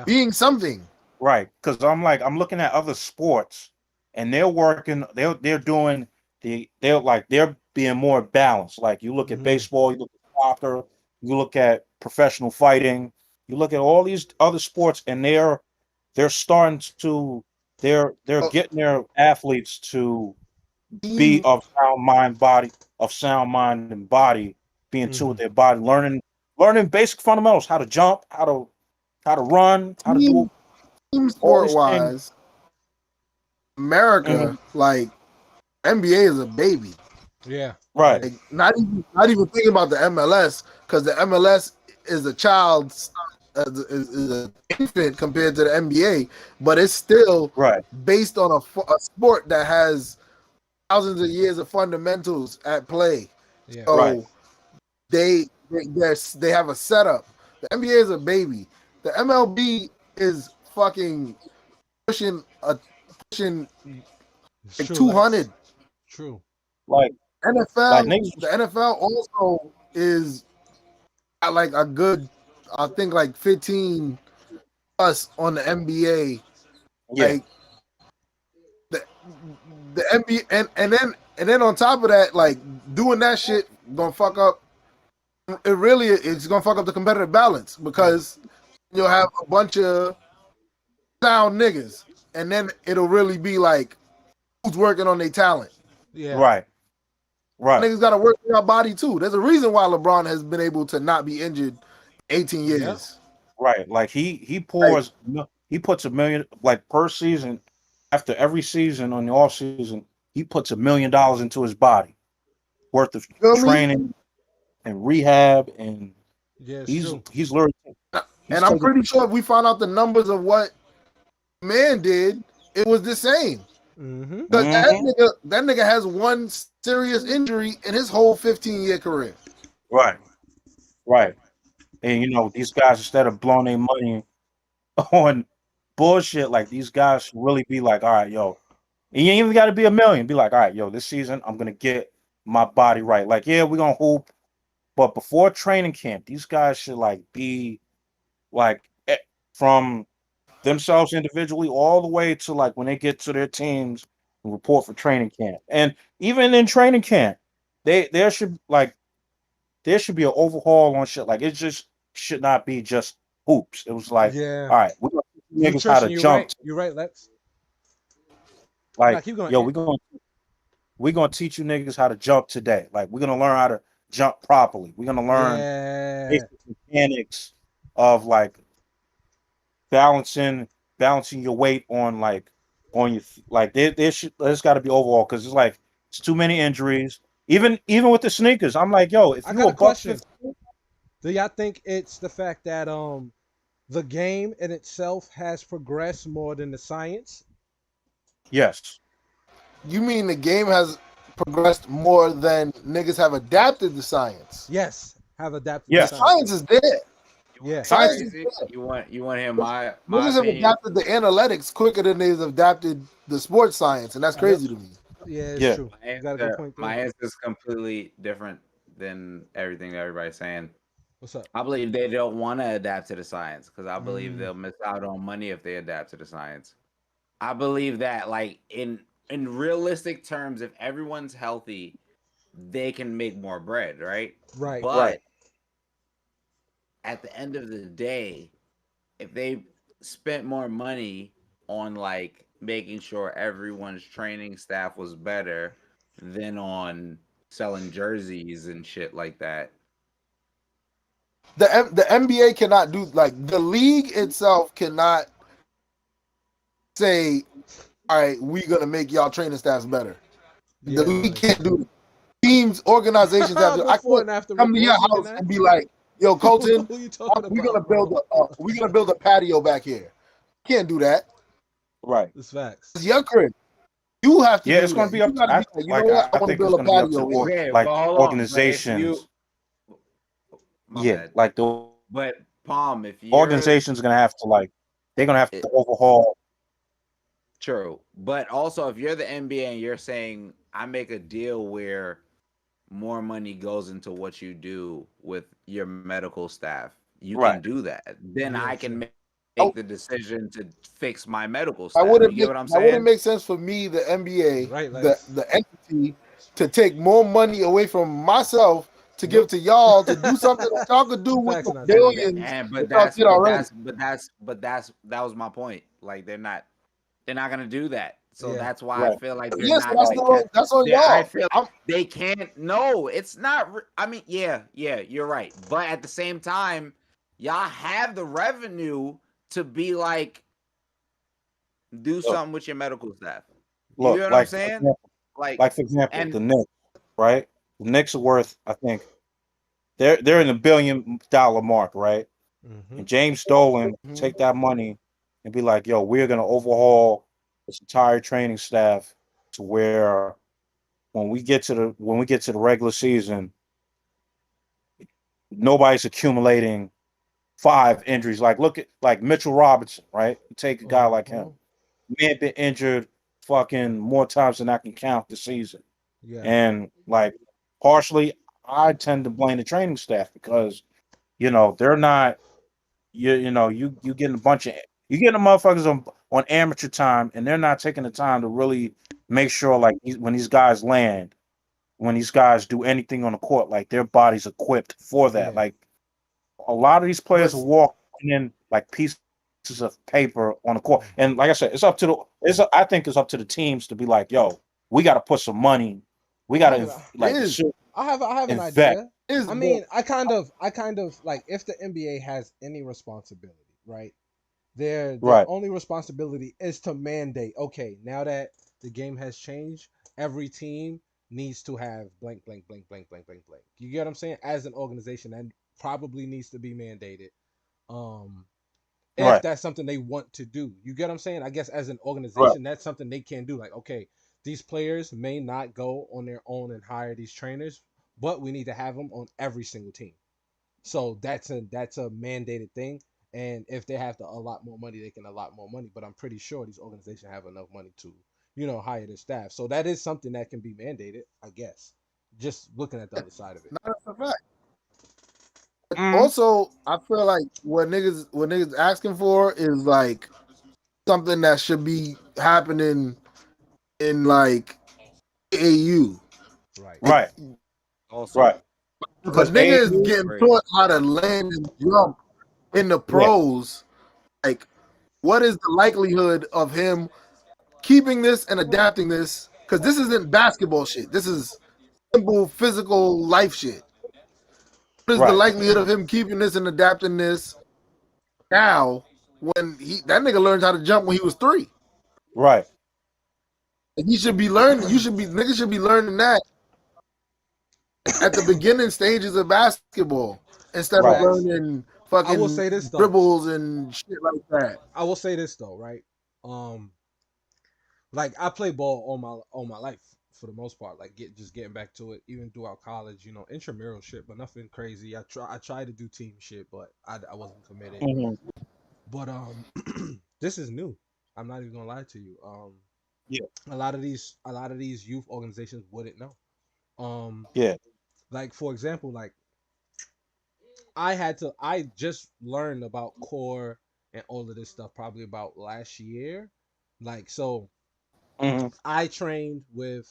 being something. Right. Because I'm looking at other sports and they're working, they're doing they're being more balanced. Like you look at baseball, you look at soccer, you look at professional fighting, you look at all these other sports, and they're starting to they're getting their athletes to be of sound mind and body, being true with their body, learning basic fundamentals, how to jump, how to run, how to do team sport wise. America, like NBA is a baby. Yeah. Right. Like, not even thinking about the MLS, because the MLS is a child's is an infant compared to the NBA, but it's still based on a sport that has thousands of years of fundamentals at play. Yeah. So they have a setup. The NBA is a baby. The MLB is fucking pushing like 200. True. Like NFL, the NFL also is like a good, I think like 15 plus on the NBA. Yeah. Like the NBA, and then on top of that, like doing that shit gonna fuck up. It's gonna fuck up the competitive balance because you'll have a bunch of sound niggas, and then it'll really be like who's working on their talent. Yeah. Right. Niggas got to work on their body too. There's a reason why LeBron has been able to not be injured 18 years. Yeah. Right. Like he puts $1 million like per season. After every season on the off season, he puts $1 million into his body worth of training and rehab, and he's learning. And I'm pretty sure if we found out the numbers of what man did, it was the same. Because that nigga has one serious injury in his whole 15-year career. Right. And these guys, instead of blowing their money on bullshit, like these guys should really be like, all right, yo, and you ain't even got to be $1 million. Be like, all right, yo, this season I'm gonna get my body right. Like, yeah, we're gonna hoop, but before training camp, these guys should like be like from themselves individually all the way to like when they get to their teams and report for training camp. And even in training camp, there should be an overhaul on shit. Like it just should not be just hoops. It was like, all right, we're gonna teach niggas how to jump. You're right, Lex. Like, yo, we're gonna teach you niggas how to jump today. Like we're gonna learn how to jump properly. We're gonna learn basic mechanics of like balancing your weight on your like there's got to be overall because it's too many injuries. Even with the sneakers, I'm like, yo, if you a question, do y'all think it's the fact that the game in itself has progressed more than the science? Yes. You mean the game has progressed more than niggas have adapted the science? Yes, have adapted. Yes, science is there. Yeah, science is there. You want to hear my niggas have adapted the analytics quicker than they've adapted the sports science, and that's crazy to me. Yeah, it's true. My answer is completely different than everything that everybody's saying. What's up? I believe they don't want to adapt to the science because I believe they'll miss out on money if they adapt to the science. I believe that, like in realistic terms, if everyone's healthy, they can make more bread, right? Right. But at the end of the day, if they spent more money on like making sure everyone's training staff was better than on selling jerseys and shit like that, the NBA cannot do like the league itself cannot say, all right, we're gonna make y'all training staffs better. The league can't do it. Teams, organizations have to. I can't come to your house and be like, "Yo, Colton, we're gonna build a patio back here." Can't do that. Right. It's facts. It's your crib. You have to. Yeah, it's going to be up. I think it's going to be up to like organizations. Yeah, like the. But Palm, if you organization's going to have to like, they're going to have to overhaul. True, but also if you're the NBA and you're saying I make a deal where more money goes into what you do with your medical staff, you can do that. Then I can make the decision to fix my medical staff. You get what I'm saying? That wouldn't make sense for me, the NBA, the entity, to take more money away from myself to give to y'all to do something that y'all could do with the billions. That was my point. Like they're not gonna do that. So that's why I feel like that's on y'all. I feel like they can't. No, it's not. I mean, yeah, you're right. But at the same time, y'all have the revenue to be like, do something with your medical staff. You know what I'm saying? Like for example, the Knicks, right? The Knicks are worth, I think, they're in the $1 billion mark, right? Mm-hmm. And James Dolan take that money and be like, yo, we're gonna overhaul this entire training staff to where when we get to the regular season, nobody's accumulating 5 injuries. Like look at like Mitchell Robinson, right? You take a guy like him. He had been injured fucking more times than I can count this season. Yeah. And like partially I tend to blame the training staff because they're not you getting a bunch of you getting the motherfuckers on amateur time, and they're not taking the time to really make sure, like, when these guys land, when these guys do anything on the court, like, their body's equipped for that. Yeah. Like, a lot of these players are walking in like pieces of paper on the court. And like I said, I think it's up to the teams to be like, yo, we got to put some money. We got to, like, I have an idea. I mean, I kind of like, if the NBA has any responsibility, right? Their only responsibility is to mandate, okay, now that the game has changed, every team needs to have blank, blank, blank, blank, blank, blank, blank. You get what I'm saying? As an organization, that probably needs to be mandated. If that's something they want to do. You get what I'm saying? I guess as an organization, that's something they can do. Like, okay, these players may not go on their own and hire these trainers, but we need to have them on every single team. So that's a mandated thing. And if they have to allot more money, they can allot more money. But I'm pretty sure these organizations have enough money to, hire their staff. So that is something that can be mandated, I guess. Just looking at the other side of it. That's a fact. Also, I feel like what niggas asking for is like something that should be happening in like AU. Right. Also, right. Because niggas getting taught how to land and jump in the pros. Yeah. Like, what is the likelihood of him keeping this and adapting this? Because this isn't basketball shit. This is simple physical life shit. What is the likelihood of him keeping this and adapting this now when that nigga learned how to jump when he was 3? Right. And he should be learning. Niggas should be learning that at the beginning stages of basketball instead of learning fucking I will say this, though. dribbles and shit like that. I will say this though, right? Like, I play ball all my life for the most part. Like, getting back to it, even throughout college, intramural shit, but nothing crazy. I tried to do team shit, but I wasn't committed. Mm-hmm. But this is new. I'm not even gonna lie to you. A lot of these youth organizations wouldn't know. Like, for example, like, I just learned about core and all of this stuff probably about last year. Like, so I trained with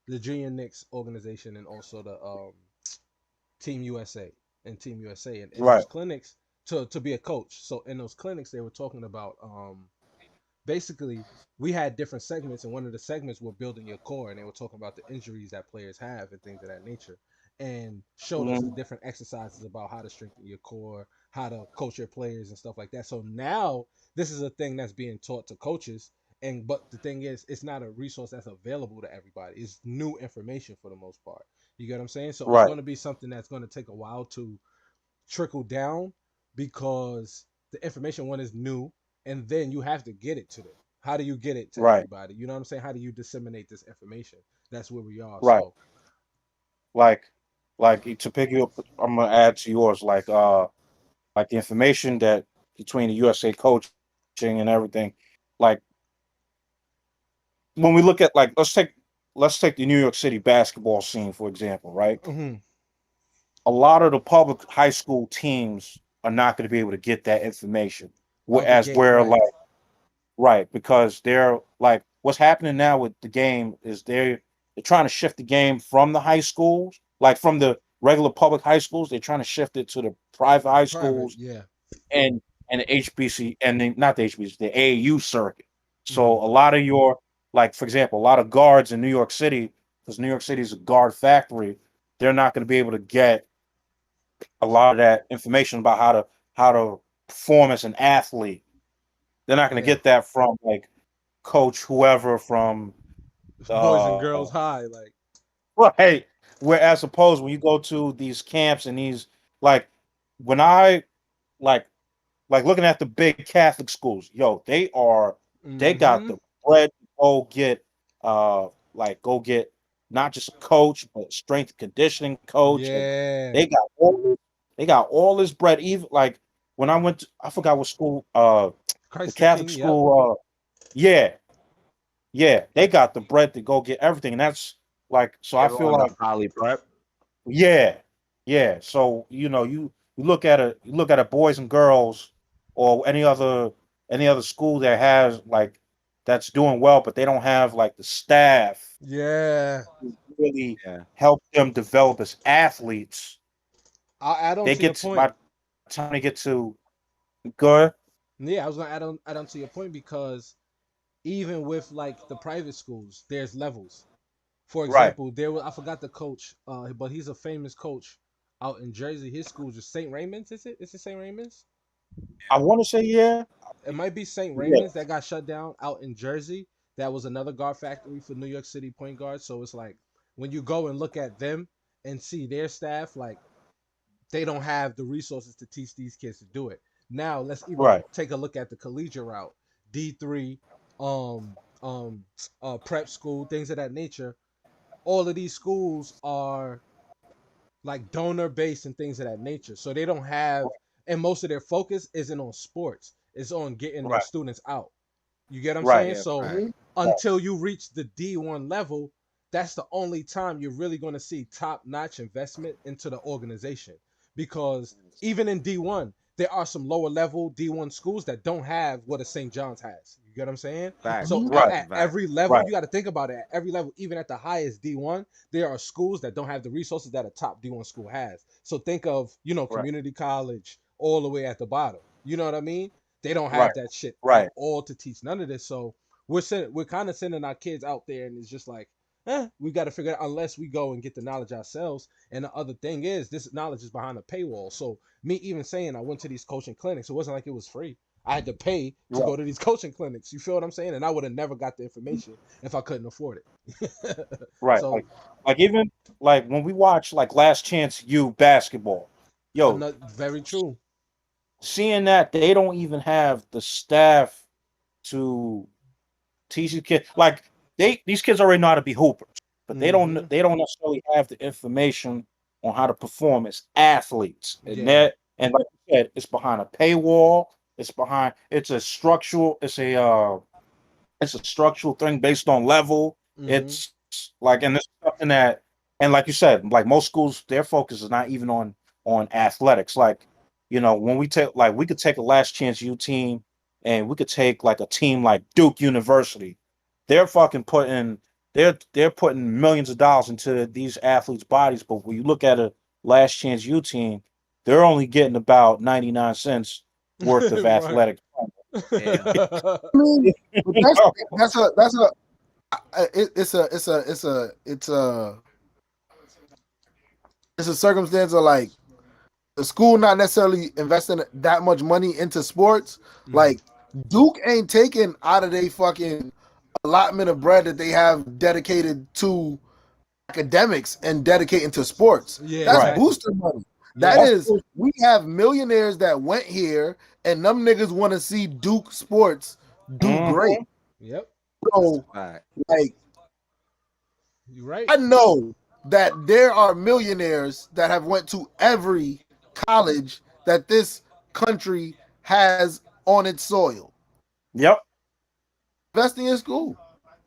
the Junior Knicks organization and also the Team USA and in those clinics to be a coach. So in those clinics, they were talking about basically, we had different segments, and one of the segments were building your core, and they were talking about the injuries that players have and things of that nature. and showed us the different exercises about how to strengthen your core, how to coach your players and stuff like that. So now this is a thing that's being taught to coaches. And but the thing is, it's not a resource that's available to everybody. It's new information for the most part. You get what I'm saying? So it's going to be something that's going to take a while to trickle down because the information one is new, and then you have to get it to them. How do you get it to everybody? You know what I'm saying? How do you disseminate this information? That's where we are. Right. So, like to pick you up, I'm gonna add to yours, like the information that between the USA coaching and everything, like when we look at like let's take the New York City basketball scene for example, right? Mm-hmm. A lot of the public high school teams are not going to be able to get that information, whereas because they're like what's happening now with the game is they're trying to shift the game from the high schools, like from the regular public high schools, they're trying to shift it to the private high schools, and the HBC and not the HBC, the AAU circuit. So a lot of your, like for example, a lot of guards in New York City, because New York City is a guard factory, they're not going to be able to get a lot of that information about how to perform as an athlete. They're not going to get that from like coach whoever from boys and girls high, like right. Whereas opposed when you go to these camps and these like when I like looking at the big Catholic schools, yo, they got the bread to go get not just a coach but a strength and conditioning coach. Yeah, they got all this bread. Even like when I went to, I forgot what school, the Catholic school. They got the bread to go get everything, and that's like so. I feel like poly prep. Yeah. So you look at a boys and girls or any other school that has like that's doing well, but they don't have like the staff. To really help them develop as athletes. I'll add on they to get your point. By the time they get to good. Yeah, I was gonna add on to your point because even with like the private schools, there's levels. For example, there was I forgot the coach, but he's a famous coach out in Jersey. His school is St. Raymond's. Is it? Is it St. Raymond's? I want to say It might be St. Raymond's that got shut down out in Jersey. That was another guard factory for New York City point guards. So it's like when you go and look at them and see their staff, like they don't have the resources to teach these kids to do it. Now let's even take a look at the collegiate route, D3, prep school, things of that nature. All of these schools are like donor based and things of that nature. So they don't have, and most of their focus isn't on sports. It's on getting their students out. You get what I'm saying? So until you reach the D1 level, that's the only time you're really going to see top notch investment into the organization. Because even in D1, there are some lower level D1 schools that don't have what a St. John's has. You get what I'm saying? So at every level, you got to think about it. At every level, even at the highest D1, there are schools that don't have the resources that a top D1 school has. So think of, community college all the way at the bottom. You know what I mean? They don't have that shit at all to teach none of this. So we're kind of sending our kids out there, and it's just like, we got to figure it out unless we go and get the knowledge ourselves. And the other thing is, this knowledge is behind a paywall. So me even saying I went to these coaching clinics, it wasn't like it was free. I had to pay to go to these coaching clinics. You feel what I'm saying? And I would have never got the information if I couldn't afford it. So, like even like when we watch like Last Chance U basketball, very true. Seeing that they don't even have the staff to teach the kids. Like these kids already know how to be hoopers, but they don't necessarily have the information on how to perform as athletes. And like you said, it's behind a paywall. It's a structural thing based on level. It's like, and it's something that, and like you said, like most schools, their focus is not even on athletics. Like, when we could take a Last Chance U team and we could take like a team like Duke University. They're fucking putting millions of dollars into these athletes' bodies, but when you look at a Last Chance U team, they're only getting about 99 cents worth of athletic. I mean, it's it's a circumstance of like the school not necessarily investing that much money into sports. Like Duke ain't taking out of their fucking allotment of bread that they have dedicated to academics and dedicating to sports. That's booster money. That is, we have millionaires that went here and them niggas want to see Duke sports do great. Yep. So, like, you're right. I know that there are millionaires that have went to every college that this country has on its soil. Yep. Investing in school.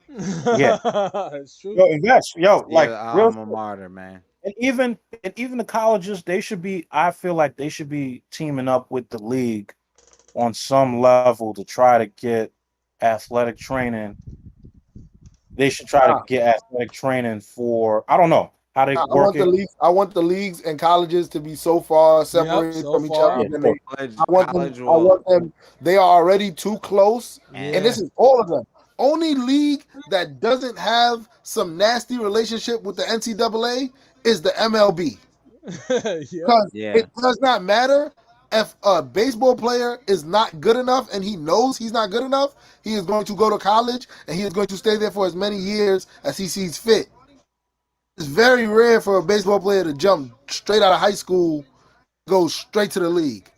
Yeah. It's true. Yo, invest. Yo, like alma mater, man. And even the colleges, they should be. I feel like they should be teaming up with the league on some level to try to get athletic training. They should try to get athletic training for. I don't know how they work it. I want the leagues and colleges to be so far separated from each other. Yeah, I want them. They are already too close, and this is all of them. Only league that doesn't have some nasty relationship with the NCAA is the MLB. Because it does not matter if a baseball player is not good enough and he knows he's not good enough, he is going to go to college and he is going to stay there for as many years as he sees fit. It's very rare for a baseball player to jump straight out of high school, go straight to the league.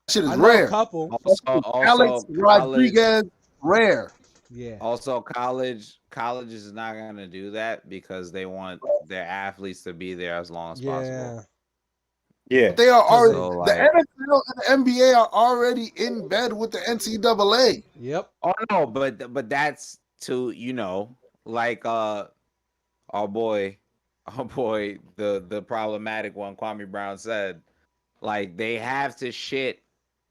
That shit is rare. Alex Rodriguez, rare. Yeah. Also, college is not gonna do that because they want their athletes to be there as long as possible. Yeah. They are already the NFL and the NBA are already in bed with the NCAA. Yep. Oh no, but that's to like our boy, the problematic one, Kwame Brown said, like they have to shit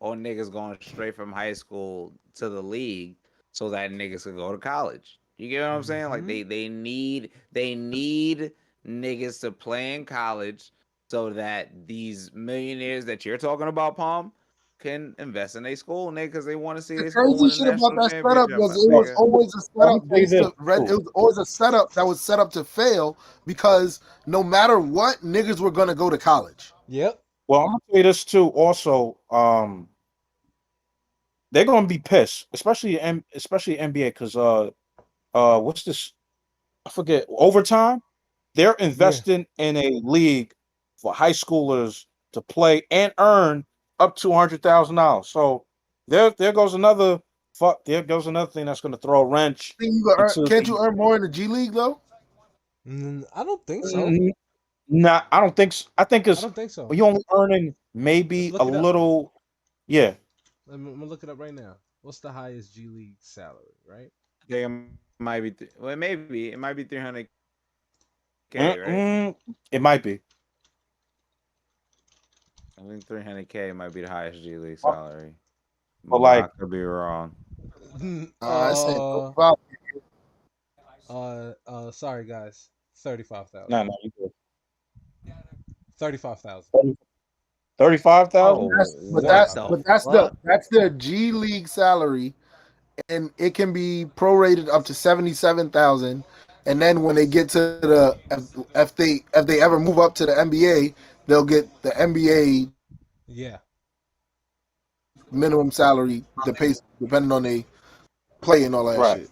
on niggas going straight from high school to the league so that niggas can go to college. You get what I'm saying? Like they need niggas to play in college so that these millionaires that you're talking about, Palm, can invest in their school, nigga, because they want to see their school. Crazy shit about that setup was it was always a setup. It was always a setup that was set up to fail because no matter what, niggas were gonna go to college. Yep. Well, I'm gonna say this too. Also, they're gonna be pissed, especially NBA, because what's this? I forget. Overtime. They're investing in a league for high schoolers to play and earn up to $100,000. So there goes another thing that's gonna throw a wrench. Can't you earn more in the G League though? I don't think so. Nah, I don't think so. I don't think so. You're only earning maybe a little. Yeah. I'm gonna look it up right now. What's the highest G League salary? Right? It might be. It might be 300K. Right? It might be. I think 300K might be the highest G League salary. But like, I could be wrong. Sorry guys. 35,000. No, you good. 35,000. 35,000. But that's the G League salary, and it can be prorated up to 77,000. And then when they get to the if they ever move up to the NBA, they'll get the NBA minimum salary, the pace depending on they play and all that shit.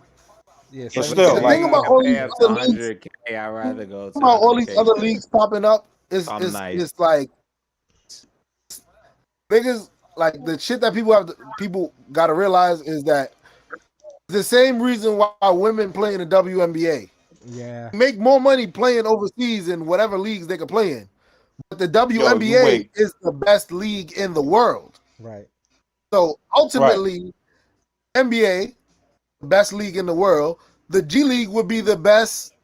Yeah, but still, the thing about all these other leagues, I'd rather go to all these other leagues popping up is like biggest, like the shit that people got to realize is that the same reason why women play in the WNBA. Yeah, make more money playing overseas in whatever leagues they can play in, but the WNBA is the best league in the world. Right. So ultimately, NBA, best league in the world. The G League would be the best,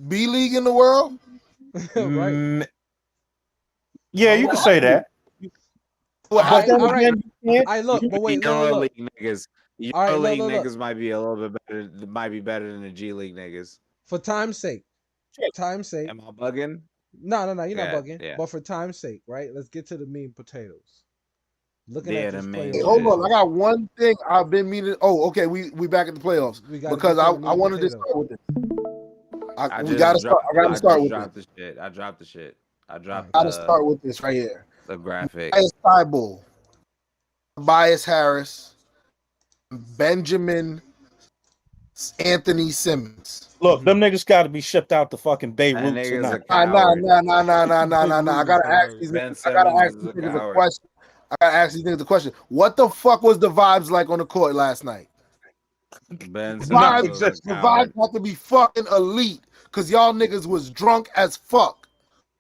B league in the world. Right. Yeah, you can say that. All right, look, but wait, EuroLeague niggas. EuroLeague niggas might be a little bit better. Might be better than the G League niggas. For time's sake. Am I bugging? No, you're not bugging. Yeah. But for time's sake, right? Let's get to the meat and potatoes. Looking at this playoffs. Hold on, I got one thing I've been meaning. Oh, okay, we back at the playoffs because I wanted to start with this. I gotta start with dropped the shit. I dropped the shit. I dropped. Gotta start with this right here. The graphic. Tobias Thibault, Tobias Harris, Benjamin Anthony Simmons. Look, them niggas got to be shipped out to fucking Beirut tonight. Nah. I gotta ask these niggas a question. A question. What the fuck was the vibes like on the court last night? The vibes have to be fucking elite because y'all niggas was drunk as fuck.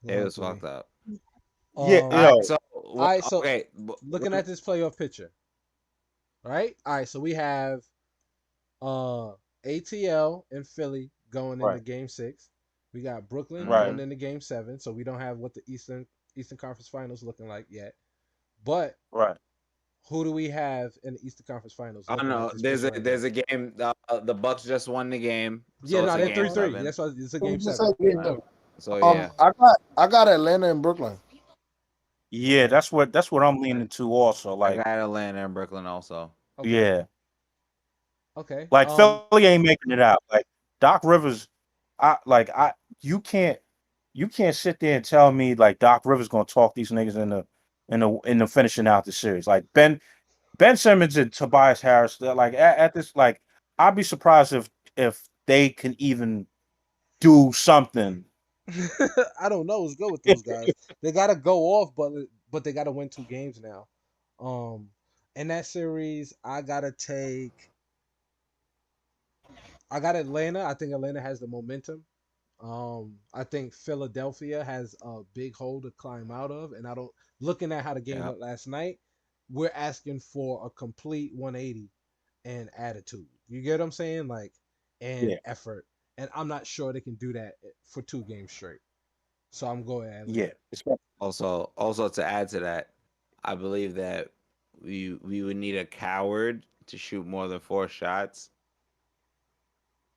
It was fucked up. Yeah. Okay. Looking at this playoff picture, right? All right. So we have ATL and Philly going into Game 6. We got Brooklyn going into Game 7. So we don't have what the Eastern Conference Finals looking like yet. But who do we have in the Eastern Conference Finals? I don't know. There's a game. The Bucks just won the game. So they're 3-3. That's why it's a Game 7. So yeah, I got Atlanta and Brooklyn. Yeah, that's what I'm leaning to also. Like I got Atlanta and Brooklyn also. Okay. Yeah. Okay. Like Philly ain't making it out. Like Doc Rivers, you can't sit there and tell me like Doc Rivers gonna talk these niggas in the finishing out the series. Like Ben Simmons and Tobias Harris, like at this, like I'd be surprised if they can even do something. I don't know. Let's go with those guys. They gotta go off, but they gotta win 2 games now. In that series, I got Atlanta. I think Atlanta has the momentum. I think Philadelphia has a big hole to climb out of, and looking at how the game went last night, we're asking for a complete 180 and attitude. You get what I'm saying? Like, and effort. And I'm not sure they can do that for 2 games straight. So I'm going at Atlanta. Yeah. Also to add to that, I believe that we would need a coward to shoot more than 4 shots.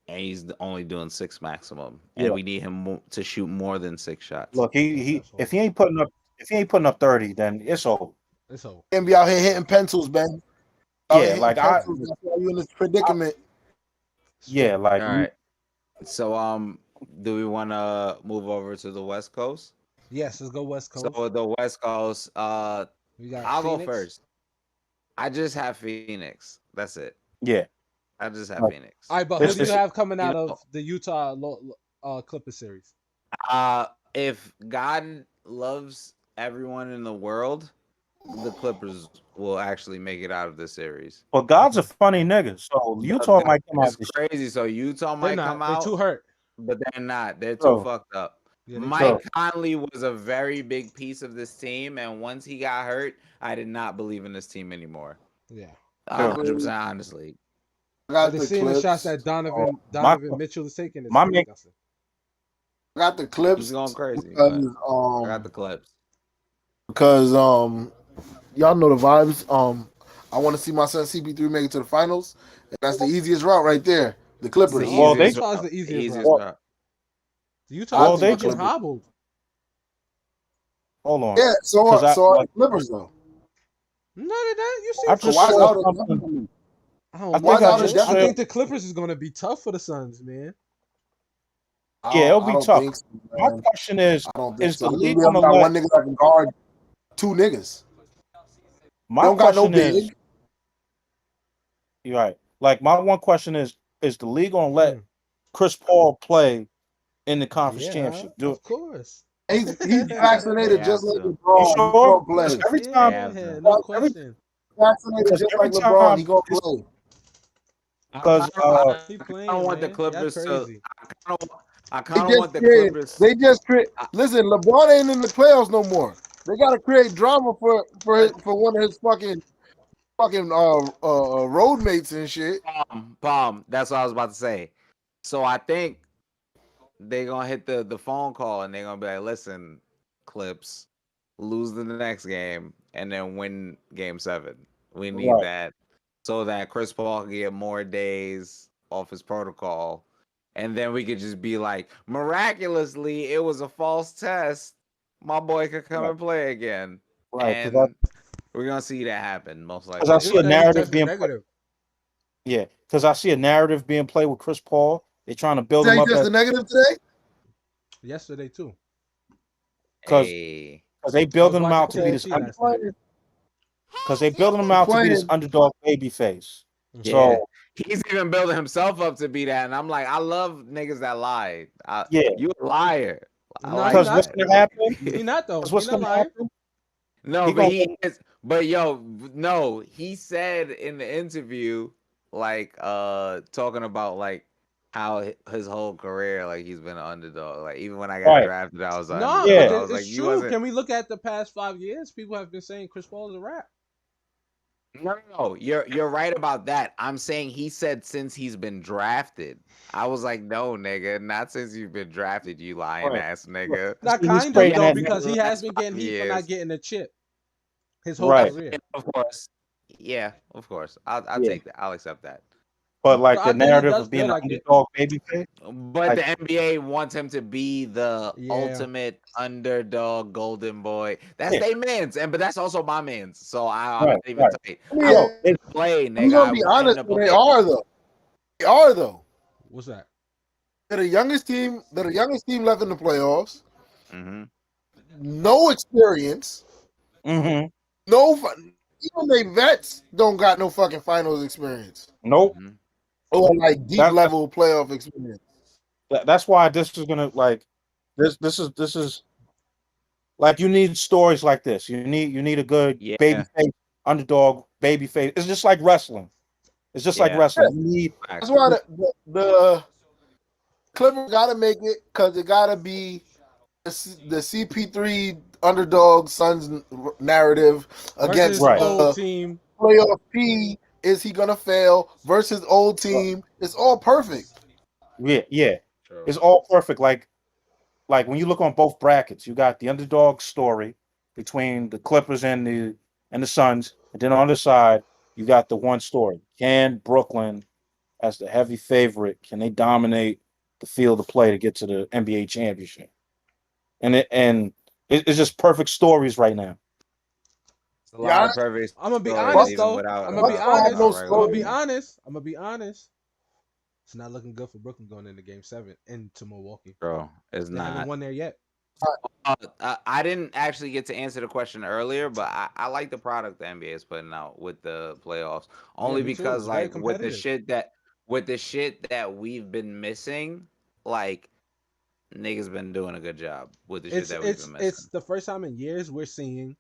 And he's only doing 6 maximum. And we need him to shoot more than 6 shots. Look, if he ain't putting up 30, then it's over. It's over. And be out here hitting pencils, man. That's why you in this predicament. All right. So do we want to move over to the West Coast? Yes, let's go West Coast. So the West Coast, I'll go first. I just have Phoenix. That's it. Yeah. I just have Phoenix. All right, but who do you have coming out of the Utah Clippers series? If God loves everyone in the world, the Clippers will actually make it out of this series. Well, God's a funny nigga, so Utah might come out. It's crazy. So Utah might come out. They're too hurt. But they're not. They're too fucked up. Yeah, Mike Conley was a very big piece of this team, and once he got hurt, I did not believe in this team anymore. Yeah. 100% honestly. I got the Clips. shots that Donovan Mitchell is taking. I got the Clips. He's going crazy. Because, I got the Clips. Because y'all know the vibes. I want to see my son CP3 make it to the finals. And that's the easiest route right there. The Clippers. Utah's the easiest route. Utah fucking hobbled. Hold on. Yeah, so are the Clippers though. No, they're not. You see, I think the Clippers is going to be tough for the Suns, man. Yeah, it'll be tough. So, my question is the league going to let one nigga that can guard 2 niggas? My question is, you're right. Like my one question is the league going to let Chris Paul play in the conference championship? Of course. He's vaccinated just like LeBron. Sure? Play. Every time, no question. Vaccinated just like LeBron. He gonna play. Because I don't want the Clippers to. I kind of want the Clippers. They just create. Listen, LeBron ain't in the playoffs no more. They got to create drama for one of his fucking road mates and shit. Bomb. That's what I was about to say. So I think they're gonna hit the phone call and they're gonna be like, "Listen, Clips, lose the next game and then win Game 7. We need that so that Chris Paul can get more days off his protocol, and then we could just be like, miraculously, it was a false test. My boy could come and play again." Right, and we're gonna see that happen most likely. Because I see a narrative being played. Yeah, because I see a narrative being played with Chris Paul. They're trying to build him Say up. just the negative today. Yesterday too. Because they building him out to be this. Because they building him out to be this underdog baby face. Yeah. So he's even building himself up to be that, and I'm like, I love niggas that lie. You a liar. Because what's gonna happen? He not though. What's gonna happen? No, but he is. But no, he said in the interview, like, talking about like how his whole career, like he's been an underdog. Like even when I got drafted, I was an underdog. Yeah, I was it's like, true. Can we look at the past 5 years? People have been saying Chris Paul is a rap. No, you're right about that. I'm saying he said since he's been drafted. I was like, no, nigga, not since you've been drafted, you lying ass nigga. Not kind of though, because he has been getting heat for not getting a chip. His whole career. Of course. Yeah, of course. I'll take that. I'll accept that. But like the narrative of being an underdog babyface. But the NBA wants him to be the ultimate underdog golden boy. That's their man's, but that's also my man's. So I'm not even tight. They play, nigga. I'm gonna be honest, they are though. They are though. What's that? They're the youngest team. They're the youngest team left in the playoffs. Mm-hmm. No experience. Mm-hmm. No, even they vets don't got no fucking finals experience. Nope. Mm-hmm. Or like deep level playoff experience. That's why this is gonna like this is like you need stories like this. You need a good baby face underdog baby face. It's just like wrestling. It's just like wrestling. You need. That's why the Clippers got to make it because it got to be the CP3 underdog Suns narrative against old team. Playoff P. Is he gonna fail versus old team? It's all perfect. Yeah. True. It's all perfect. Like when you look on both brackets, you got the underdog story between the Clippers and the Suns, and then on the side you got the one story. Can Brooklyn, as the heavy favorite, can they dominate the field of play to get to the NBA championship? And it's just perfect stories right now. I'm gonna be honest though. I'm gonna be honest. It's not looking good for Brooklyn going into Game 7 into Milwaukee. Bro, it's not. They haven't won there yet. I didn't actually get to answer the question earlier, but I like the product the NBA is putting out with the playoffs. Only because like with the shit that we've been missing, like niggas been doing a good job with the shit that we've been missing. It's the first time in years we're seeing,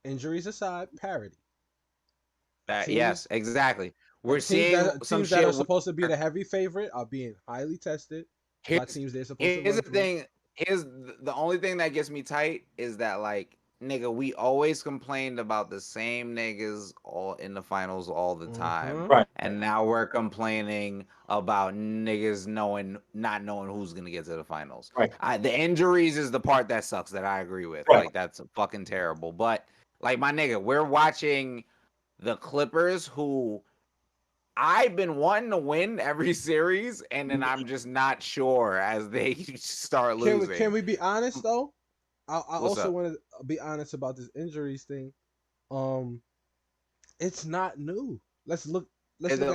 injuries aside, parity. Yes, exactly. We're seeing some teams shit that are supposed to be the heavy favorite are being highly tested. Here's the only thing that gets me tight is that like nigga, we always complained about the same niggas all in the finals all the time, right? And now we're complaining about niggas not knowing who's gonna get to the finals. Right. The injuries is the part that sucks. That I agree with. Right. Like that's fucking terrible. But like my nigga, we're watching the Clippers who I've been wanting to win every series, and then I'm just not sure as they start losing. Can we be honest though? I also want to be honest about this injuries thing. It's not new. Let's look at no.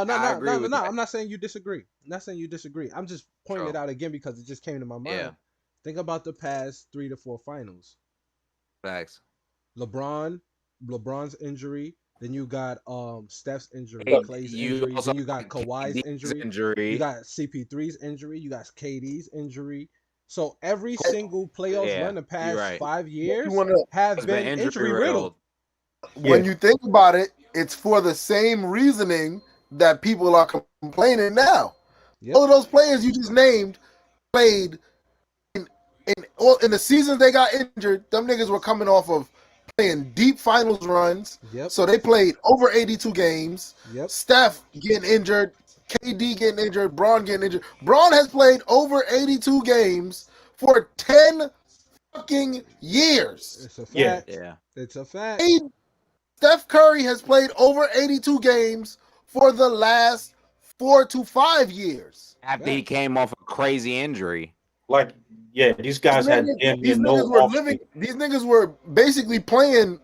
I'm not saying you disagree. I'm just pointing it out again because it just came to my mind. Yeah. Think about the past 3 to 4 finals. Facts. LeBron's injury. Then you got Steph's injury, Clay's injury. Then you got Kawhi's injury. You got CP3's injury. You got KD's injury. So every single playoff run the past 5 years have been injury riddled. When you think about it, it's for the same reasoning that people are complaining now. Yep. All of those players you just named played in the seasons they got injured. Them niggas were coming off of playing deep finals runs. Yep. So they played over 82 games. Yep. Steph getting injured, KD getting injured, Braun getting injured. Braun has played over 82 games for 10 fucking years. It's a fact. Yeah. It's a fact. Steph Curry has played over 82 games for the last 4 to 5 years. After he came off a crazy injury. Like, yeah, these guys these niggas were basically playing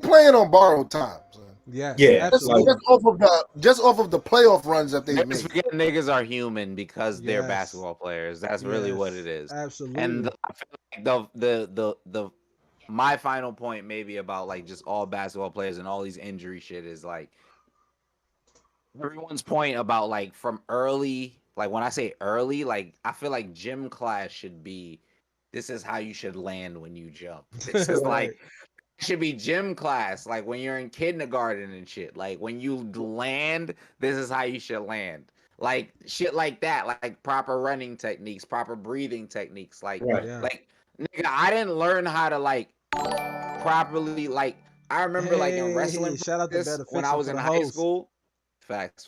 on borrowed time. Son. Yeah, Yeah, absolutely. Just off of the playoff runs that they made. Forget niggas are human because they're basketball players. That's really what it is. Absolutely. And I feel like the my final point maybe about like just all basketball players and all these injury shit is like everyone's point about like from early, like when I say early, like I feel like gym class should be this is how you should land when you jump. This is like should be gym class, like when you're in kindergarten and shit. Like when you land, this is how you should land. Like shit like that, like proper running techniques, proper breathing techniques. Like, like nigga, I didn't learn how to like properly like. I remember like in wrestling shout out to practice when I was in high school. Facts.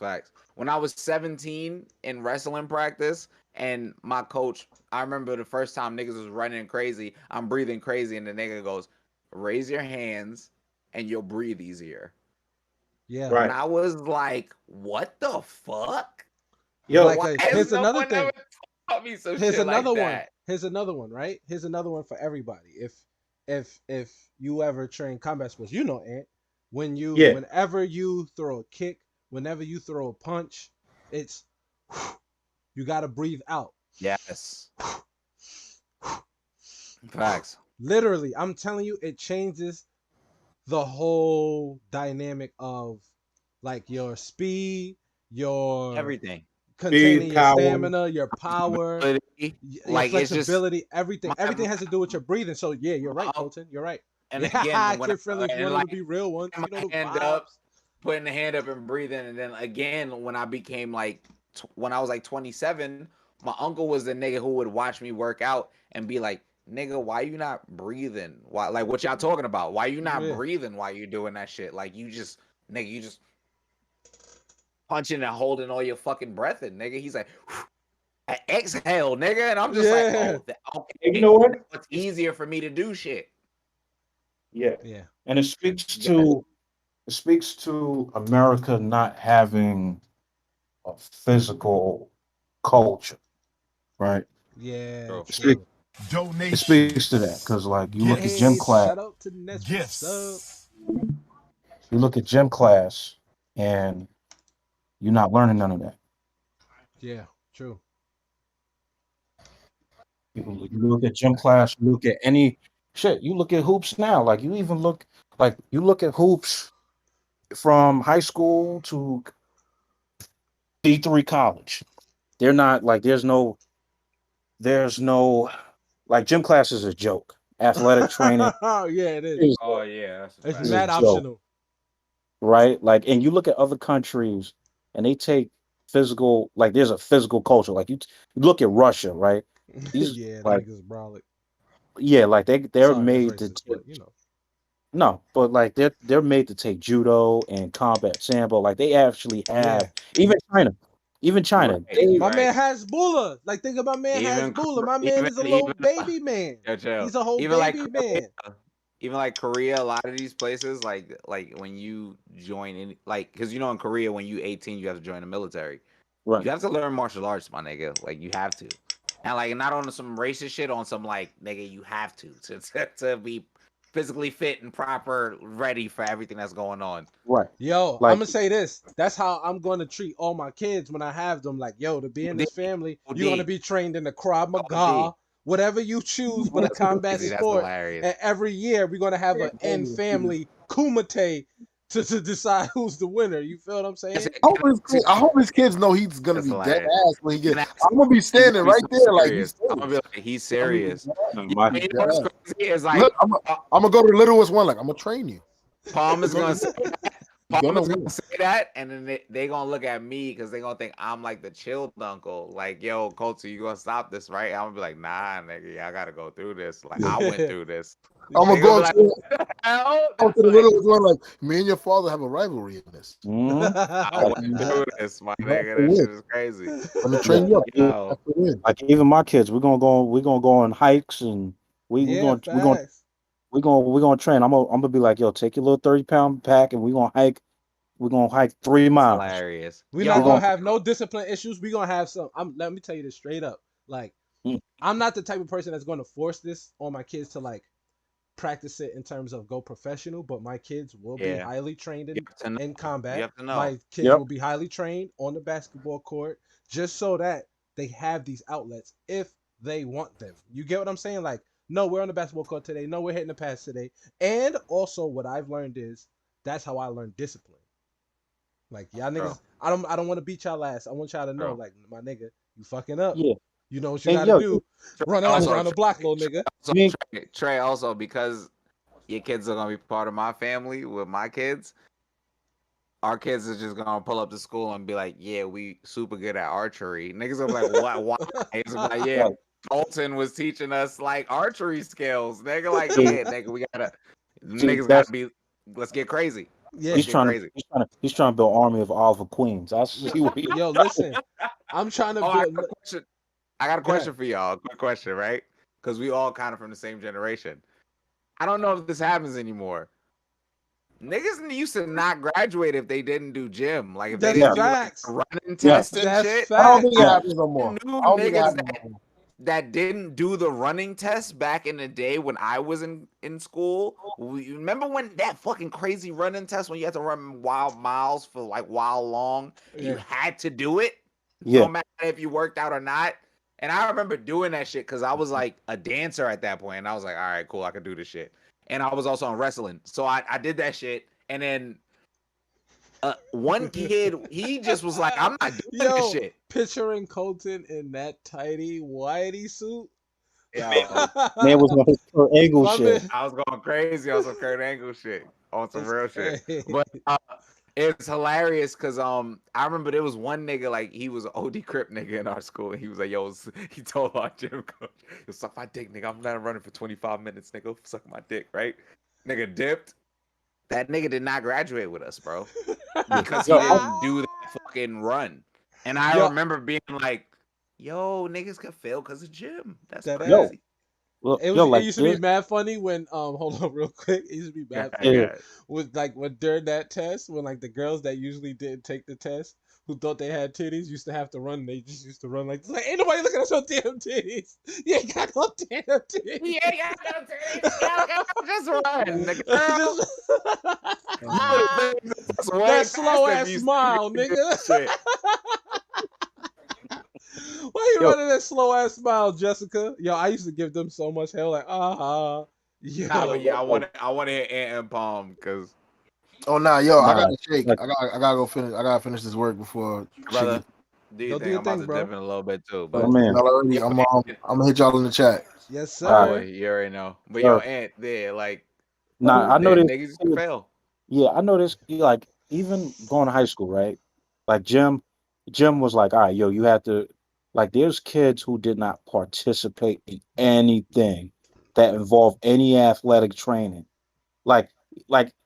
When I was 17 in wrestling practice, and my coach, I remember the first time niggas was running crazy. I'm breathing crazy, and the nigga goes, raise your hands and you'll breathe easier. Yeah. Right. And I was like, what the fuck? Yo, like, here's another thing. Here's another one. That? Here's another one, right? Here's another one for everybody. If you ever train combat sports, you know, Ant, whenever you throw a kick, whenever you throw a punch, it's you gotta breathe out. Yes. Facts. Literally, I'm telling you, it changes the whole dynamic of like your speed, your everything, containing your stamina, your power, your flexibility, everything. Everything has to do with your breathing. So yeah, you're right, Colton. You're right. And again, Kid Friendly's one of the be real ones. You know the hand up, putting the hand up and breathing, and then again when I became like when I was like 27, my uncle was the nigga who would watch me work out and be like, nigga, why you not breathing? Why, like, what y'all talking about? Why you not breathing while you doing that shit? Like, you just, nigga, you just punching and holding all your fucking breath in, nigga. He's like, exhale, nigga. And I'm just like, oh, okay. You know what? It's easier for me to do shit. Yeah. And it speaks to America not having a physical culture, right? Yeah. It speaks to that because, like, you look at gym class. Shout out to You look at gym class, and you're not learning none of that. Yeah, true. You look at gym class. You look at any shit. You look at hoops now. Like you look at hoops from high school to D3 college. They're not like there's no. Like gym class is a joke. Athletic training. Oh yeah, it is. Oh yeah, it's not optional. Right? Like, and you look at other countries, and they take physical. Like, there's a physical culture. Like you look at Russia, right? Yeah, like, niggas brolic. Yeah, like they're made to. But, you know. No, but like they're made to take judo and combat sambo. Like they actually have even China. My man Hasbulla. Like, think about man Hasbulla. My man is a little baby man. He's a whole baby man. Even like Korea, a lot of these places, like when you join in, like, because you know in Korea when you 18, you have to join the military. Right. You have to learn martial arts, my nigga. Like you have to, and like not on some racist shit, on some like nigga, you have to be physically fit and proper, ready for everything that's going on. Right. Yo, like, I'm gonna say this. That's how I'm gonna treat all my kids when I have them. Like, yo, to be in this family, you're gonna be trained in the Krav Maga, whatever you choose for the combat sport. And every year we're gonna have an in family kumite to decide who's the winner. You feel what I'm saying? I hope his kids know he's gonna be dead ass when he gets. I'm gonna be standing right there like I'm gonna be like, he's serious. It's like, look, I'm gonna go to the littlest one. Like, I'm gonna train you. Palm is gonna say that. Palm is gonna say that, and then they gonna look at me because they gonna think I'm like the chilled uncle. Like, yo, Colton, you gonna stop this, right? I'm gonna be like, nah, nigga, I gotta go through this. Like, I went through this. I'm gonna go to the littlest one. Like, me and your father have a rivalry in this. I went through this, my nigga. That shit is crazy. I'm gonna train you up. Like even my kids, we're gonna go on hikes and we're gonna train. I'm gonna be like, yo, take your little 30-pound pack and we're gonna hike 3 miles. Hilarious. We're not gonna have no discipline issues. We're gonna have some. Let me tell you this straight up. Like, I'm not the type of person that's gonna force this on my kids to like practice it in terms of go professional, but my kids will be highly trained in combat. You have to know. My kids will be highly trained on the basketball court, just so that they have these outlets if they want them. You get what I'm saying? Like, no, we're on the basketball court today. No, we're hitting the pass today. And also, what I've learned is that's how I learned discipline. Like, y'all niggas, I don't want to beat y'all ass. I want y'all to know, like, my nigga, you fucking up. Yeah. You know what you gotta do. Run around the block, little nigga. Trey, also, because your kids are gonna be part of my family with my kids, our kids are just gonna pull up to school and be like, "Yeah, we super good at archery." Niggas are like, "What? Why?" It's like, "Yeah, Colton was teaching us like archery skills." Nigga, like, "Yeah, nigga, we gotta." Niggas gotta be. Let's get crazy. Yeah, he's trying to build army of Oliver Queens. I see what Yo, listen, I'm trying to build. I got a question for y'all. Quick question, right? Because we all kind of from the same generation. I don't know if this happens anymore. Niggas used to not graduate if they didn't do gym. Like if they didn't do like, running test and shit. I don't think it happens no more. That didn't do the running test back in the day when I was in school. Remember when that fucking crazy running test when you had to run wild miles for like wild long? You had to do it, no matter if you worked out or not. And I remember doing that shit because I was like a dancer at that point, and I was like, all right, cool, I can do this shit. And I was also on wrestling, so I did that shit. And then one kid, he just was like, I'm not doing this shit. Picturing Colton in that tidy whitey suit. Yeah, man was on his Kurt Angle shit. I was going crazy on some Kurt Angle shit, on some real shit. But it's hilarious because I remember there was one nigga, like he was an OD Crip nigga in our school, and he was like, yo, he told our gym coach, yo, suck my dick, nigga. I'm not running for 25 minutes, nigga. Suck my dick, right? Nigga dipped. That nigga did not graduate with us, bro, because he didn't do that fucking run. And I remember being like, yo, niggas could fail because of gym. That's crazy. It used to be mad funny when hold on real quick. It used to be mad funny with like when during that test when like the girls that usually didn't take the test who thought they had titties used to have to run. They just used to run like ain't nobody looking at your damn titties. You ain't got no damn titties. You ain't got no titties. Just run, nigga. That slow ass smile, nigga. Why you running that slow ass smile, Jessica? Yo, I used to give them so much hell, like I want to hear Ant and Palm because. Oh I gotta shake. I gotta go finish. I gotta finish this work before. Brother, do you think I'm about to dip in a little bit too? But I'm gonna hit y'all in the chat. Yes, sir. You already know. But yo, Ant, like. Nah, I know this. Niggas can fail. Yeah, I know this. Like even going to high school, right? Like Jim was like, all right, yo, you have to. Like, there's kids who did not participate in anything that involved any athletic training, like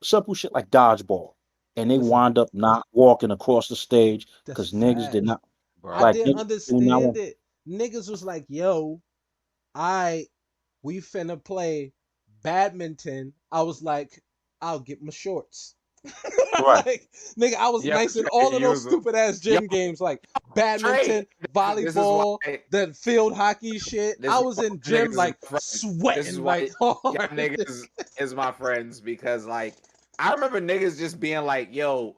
simple shit like dodgeball, and they wound up not walking across the stage because niggas did not. I didn't understand it. Niggas was like, "Yo, we finna play badminton." I was like, "I'll get my shorts." Right. Like, nigga, I was nice in all of those stupid ass gym games like badminton, volleyball, the field hockey shit. I was in gym like sweating like hard. Niggas is my friends because like I remember niggas just being like, yo,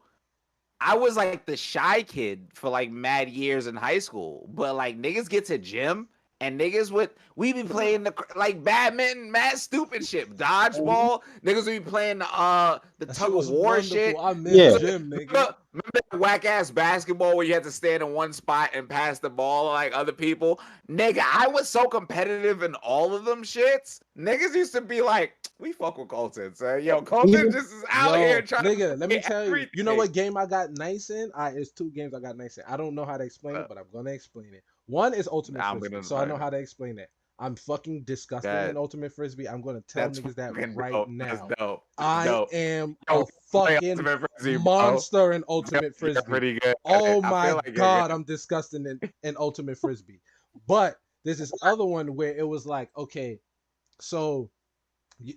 I was like the shy kid for like mad years in high school, but like niggas get to gym and niggas we be playing the like badminton, mad stupid shit, dodgeball. Niggas would be playing the tug of war shit. I miss gym, nigga. Remember that whack ass basketball where you had to stand in one spot and pass the ball like other people? Nigga, I was so competitive in all of them shits. Niggas used to be like, we fuck with Colton, so yo, Colton just is out here trying to. Let me tell you, you know what game I got nice in? It's 2 games I got nice in. I don't know how to explain it, but I'm gonna explain it. One is Ultimate Frisbee, so I know how to explain it. I'm fucking disgusting in Ultimate Frisbee. I'm gonna tell niggas that right now. I am a fucking monster in Ultimate Frisbee. Pretty good. Oh my god, I'm disgusting in Ultimate Frisbee. But there's this other one where it was like, okay, so you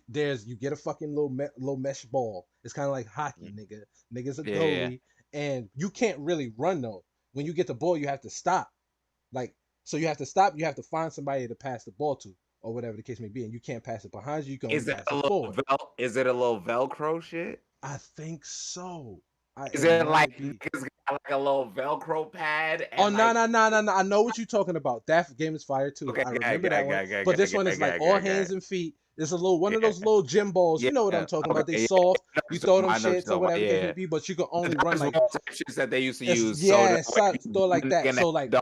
get a fucking little mesh ball. It's kind of like hockey, nigga. Nigga's a goalie, and you can't really run though. When you get the ball, you have to stop. Like, so you have to stop. You have to find somebody to pass the ball to. or whatever the case may be, and you can't pass it behind you. You can Is only it pass a it little forward. is it a little Velcro shit? I think so. Is it like niggas got like a little Velcro pad? And no. I know what what you're talking about. That game is fire too. Okay, I remember that one. But this one is like all hands and feet. It's a little one of those little gym balls. You know what I'm talking about. They soft. You throw them shits or whatever the case may be, but you can only run like shits that they used to use. Yeah, throw like that. So like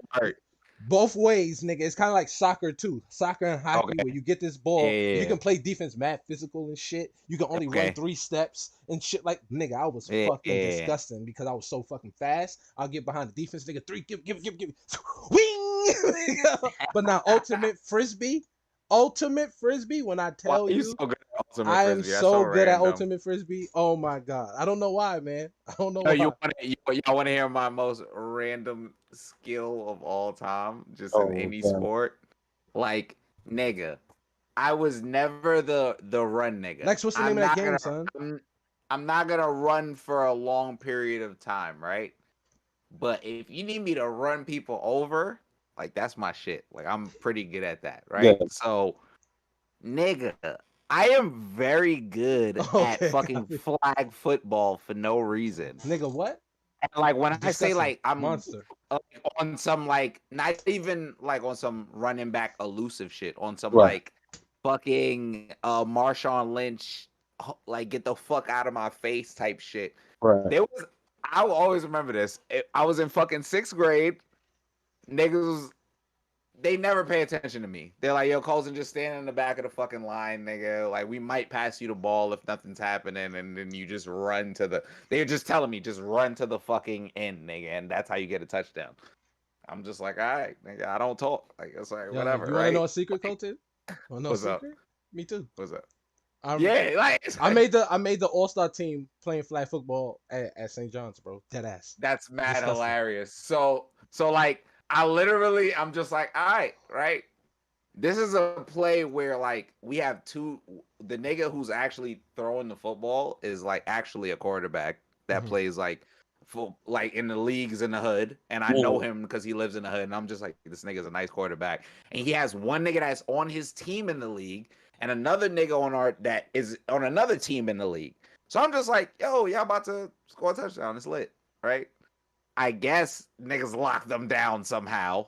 both ways, nigga. It's kind of like soccer too. Soccer and hockey, where you get this ball, you can play defense, mad physical and shit. You can only run 3 steps and shit. Like nigga, I was fucking disgusting because I was so fucking fast. I'll get behind the defense, nigga. 3, give, wing. But now ultimate frisbee. When I tell you, so good at I am so good at ultimate frisbee. Oh my god, I don't know why, man. I don't know why. Y'all want to hear my most random skill of all time, just in any sport? Like, nigga, I was never the run nigga. Lex, what's the name of that game, son? I'm not gonna run for a long period of time, right? But if you need me to run people over, like, that's my shit. Like, I'm pretty good at that, right? Yeah. So, nigga, I am very good at fucking flag football for no reason. Nigga, what? And like, when I say, like, I'm monster on some, like, not even, like, on some running back elusive shit, on some, like, fucking Marshawn Lynch, like, get the fuck out of my face type shit. Right. I will always remember this. I was in fucking 6th grade. Niggas, they never pay attention to me. They're like, yo, Colson, just stand in the back of the fucking line, nigga. Like, we might pass you the ball if nothing's happening, and then you just run to the... They're just telling me, just run to the fucking end, nigga, and that's how you get a touchdown. I'm just like, all right, nigga, I don't talk. Like, it's like, whatever, you right? Want to know a secret, Colton? What's up? Me too. What's up? Like I made the All-Star team playing flag football at St. John's, bro. Deadass. That's mad hilarious. So like, I'm just like, all right, right? This is a play where, like, we have the nigga who's actually throwing the football is, like, actually a quarterback that plays, like, in the leagues in the hood. And I know him because he lives in the hood. And I'm just like, this nigga's a nice quarterback. And he has one nigga that's on his team in the league and another nigga that is on another team in the league. So I'm just like, yo, y'all about to score a touchdown. It's lit, right? I guess niggas lock them down somehow.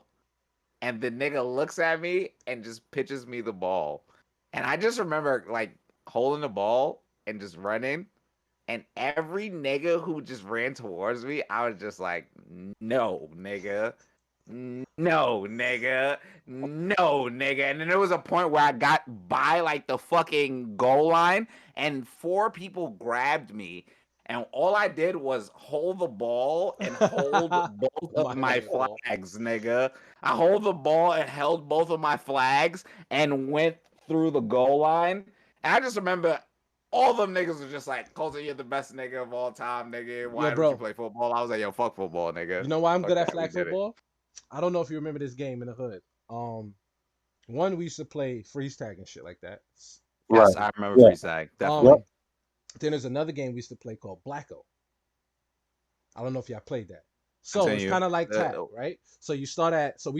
And the nigga looks at me and just pitches me the ball. And I just remember, like, holding the ball and just running. And every nigga who just ran towards me, I was just like, no, nigga. No, nigga. No, nigga. And then there was a point where I got by, like, the fucking goal line, and 4 people grabbed me. And all I did was hold the ball and hold both of my flags, nigga. I hold the ball and held both of my flags and went through the goal line. And I just remember all them niggas were just like, Colton, you're the best nigga of all time, nigga. Why don't you play football? I was like, yo, fuck football, nigga. You know why I'm good at flag football? I don't know if you remember this game in the hood. One, we used to play freeze tag and shit like that. Yes, I remember freeze tag. Definitely. Then there's another game we used to play called Blacko. I don't know if y'all played that. So it's kind of like tag, right? So we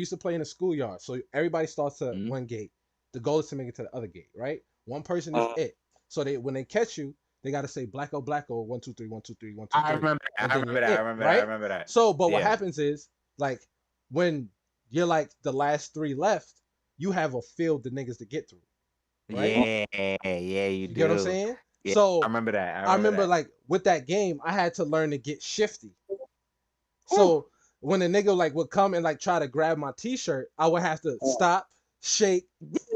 used to play in a schoolyard. So everybody starts at one gate. The goal is to make it to the other gate, right? One person is it. So when they catch you, they got to say Blacko, 1, 2, 3, 1, 2, 3, 1, 2, 3. I remember that. So, but what happens is, like, when you're like the last 3 left, you have a field of niggas to get through. Right? Yeah, you do. You get what I'm saying? Yeah, so I remember that. I remember like with that game, I had to learn to get shifty. So when a nigga like would come and like try to grab my t-shirt, I would have to stop, shake,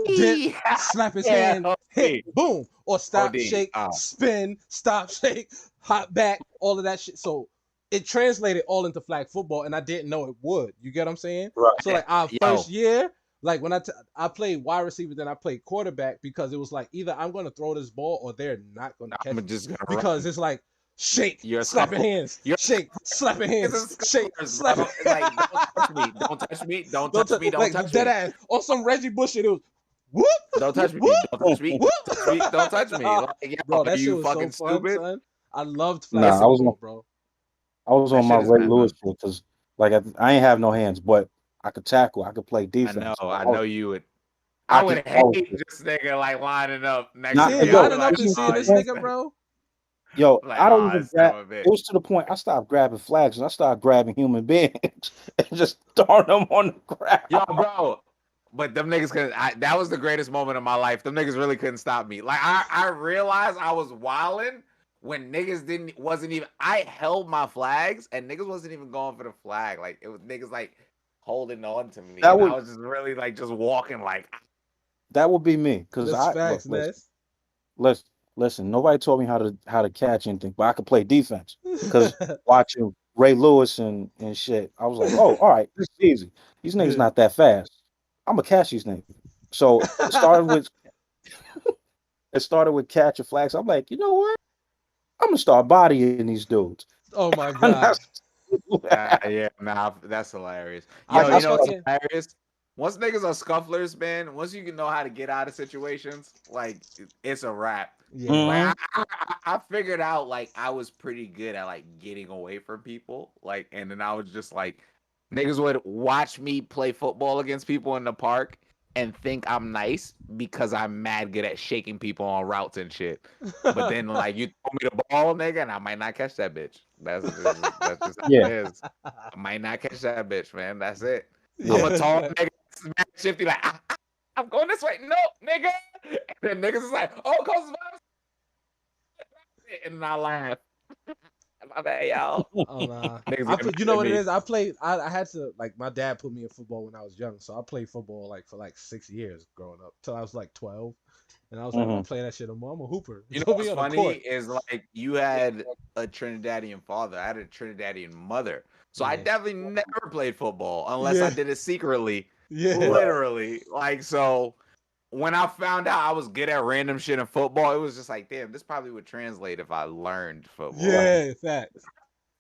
dip, slap his hand, hit, boom, or stop, shake, spin, stop, shake, hop back, all of that shit. So it translated all into flag football, and I didn't know it would. You get what I'm saying? Right. So like our first year, like when I played wide receiver, then I played quarterback because it was like either I'm going to throw this ball or they're not going to catch it. Because it's like shake, slapping hands, shake, slapping hands, shake, slapping hands. Like, don't touch me, don't touch me. Dead ass. On some Reggie Bush shit, it was whoop. Don't touch me, don't touch me, don't touch me. Like, bro, that shit was fucking so fun, stupid. Son. I loved flag football, bro. I was on my Ray Lewis shit because like I ain't have no hands, but I could tackle. I could play defense. I know you would. I would hate this nigga like lining up next to me. Lining up and seeing this nigga, bro. Yo, like, I don't even grab. It was to the point I stopped grabbing flags and I started grabbing human beings and just throwing them on the ground. Yo, bro. But them niggas couldn't. That was the greatest moment of my life. Them niggas really couldn't stop me. Like I realized I was wilding when niggas wasn't even. I held my flags and niggas wasn't even going for the flag. Like it was niggas like holding on to me. I was just really like just walking like. That would be me because listen. Nobody taught me how to catch anything, but I could play defense because watching Ray Lewis and shit, I was like, oh, all right, this is easy. These niggas not that fast. I'm gonna catch these niggas. So it started with catching flags. I'm like, you know what? I'm gonna start bodying these dudes. Oh my god. That's hilarious. Yo, you know what's hilarious? Once niggas are scufflers, man, once you can know how to get out of situations, like it's a wrap. Yeah. Like, I figured out like I was pretty good at like getting away from people. Like, and then I was just like, niggas would watch me play football against people in the park and think I'm nice because I'm mad good at shaking people on routes and shit. But then like you throw me the ball, nigga, and I might not catch that bitch. That's just how it is. I might not catch that bitch, man. That's it. Yeah. I'm a tall nigga, shifty like I'm going this way. No, nigga. And then niggas is like, oh, cause and then I laugh. My bad, y'all. Oh, nah. You know what it is? I had to, like, my dad put me in football when I was young, so I played football like for like 6 years growing up till I was like 12, and I was like, I'm playing that shit no more. I'm a hooper. You know what's funny is like you had a Trinidadian father, I had a Trinidadian mother, so I definitely never played football unless I did it secretly. Yeah, literally. Like so. When I found out I was good at random shit in football, it was just like, damn, this probably would translate if I learned football. Yeah, facts.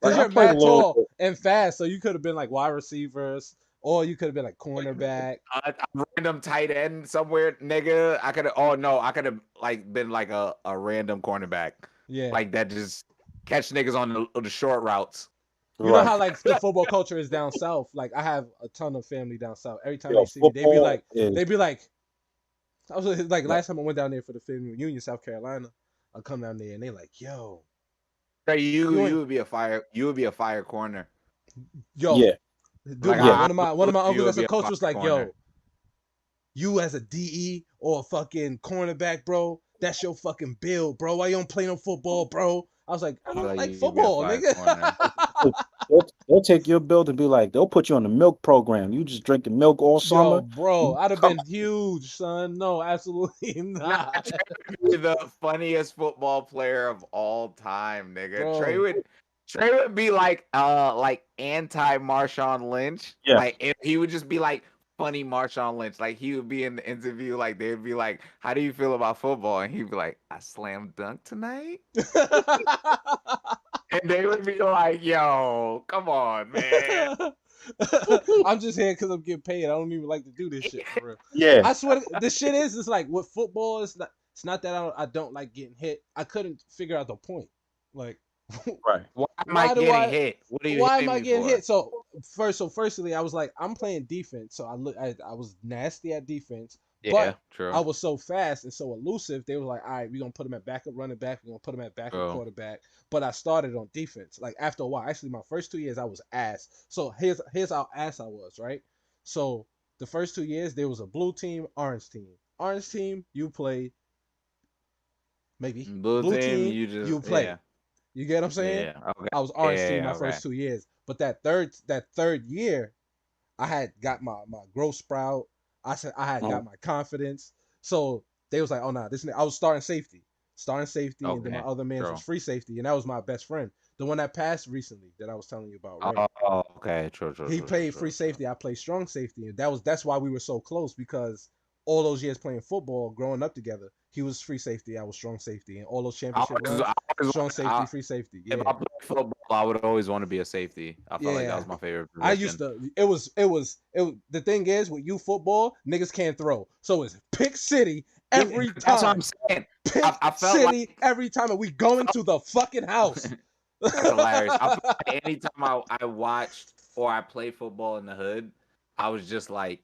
Because you're mad tall and fast, so you could have been like wide receivers, or you could have been like cornerback. A random tight end somewhere, nigga. I could have like been like a random cornerback. Yeah. Like that just catch niggas on the short routes. You know how like the football culture is down south? Like I have a ton of family down south. Every time they see me, they'd be like, I was like, last time I went down there for the family reunion, South Carolina, I come down there and they like, yo, you would be a fire corner. Yo, dude, like, one of my uncles as a coach was like, yo, you as a DE or a fucking cornerback, bro, that's your fucking build, bro. Why you don't play no football, bro? I was like, I don't like football, nigga. They'll take your build and be like, they'll put you on the milk program. You just drinking milk all summer. Yo, bro, I'd have been huge, son. No, absolutely not. Trey the funniest football player of all time, nigga. Bro. Trey would be like anti Marshawn Lynch. Yeah. Like he would just be like funny Marshawn Lynch. Like he would be in the interview, like they'd be like, how do you feel about football? And he'd be like, I slam dunk tonight. And they would be like, yo, come on, man. I'm just here because I'm getting paid. I don't even like to do this shit for real. Yeah. I swear, this shit it's like with football, it's not that I don't like getting hit. I couldn't figure out the point. Like, right. Why am I getting hit? Why am I getting hit? So firstly, I was like, I'm playing defense. So I was nasty at defense. Yeah, but true. I was so fast and so elusive. They were like, all right, we're going to put him at backup running back. We're going to put him at backup quarterback. But I started on defense. Like, after a while, actually, my first 2 years, I was ass. So here's how ass I was, right? So the first 2 years, there was a blue team, orange team. Orange team, you play. Maybe. Blue team, you play. Yeah. You get what I'm saying? Yeah. Okay. I was orange team my first 2 years. But that third year, I had got my growth sprout. I had got my confidence. So they was like, oh, nah, I was starting safety, and then my other man was free safety, and that was my best friend. The one that passed recently that I was telling you about, right? Oh, okay, true. He played free safety, I played strong safety, and that's why we were so close, because all those years playing football, growing up together, he was free safety, I was strong safety, and all those championship runs, strong safety, free safety. Yeah. If I played football, I would always want to be a safety. I felt like that was my favorite position. I used to. It was. The thing is, with you football, niggas can't throw, so it's pick city every time. That's what I'm saying. I felt city like every time, and we go into the fucking house. That's hilarious. I feel like anytime I watched or I played football in the hood, I was just like,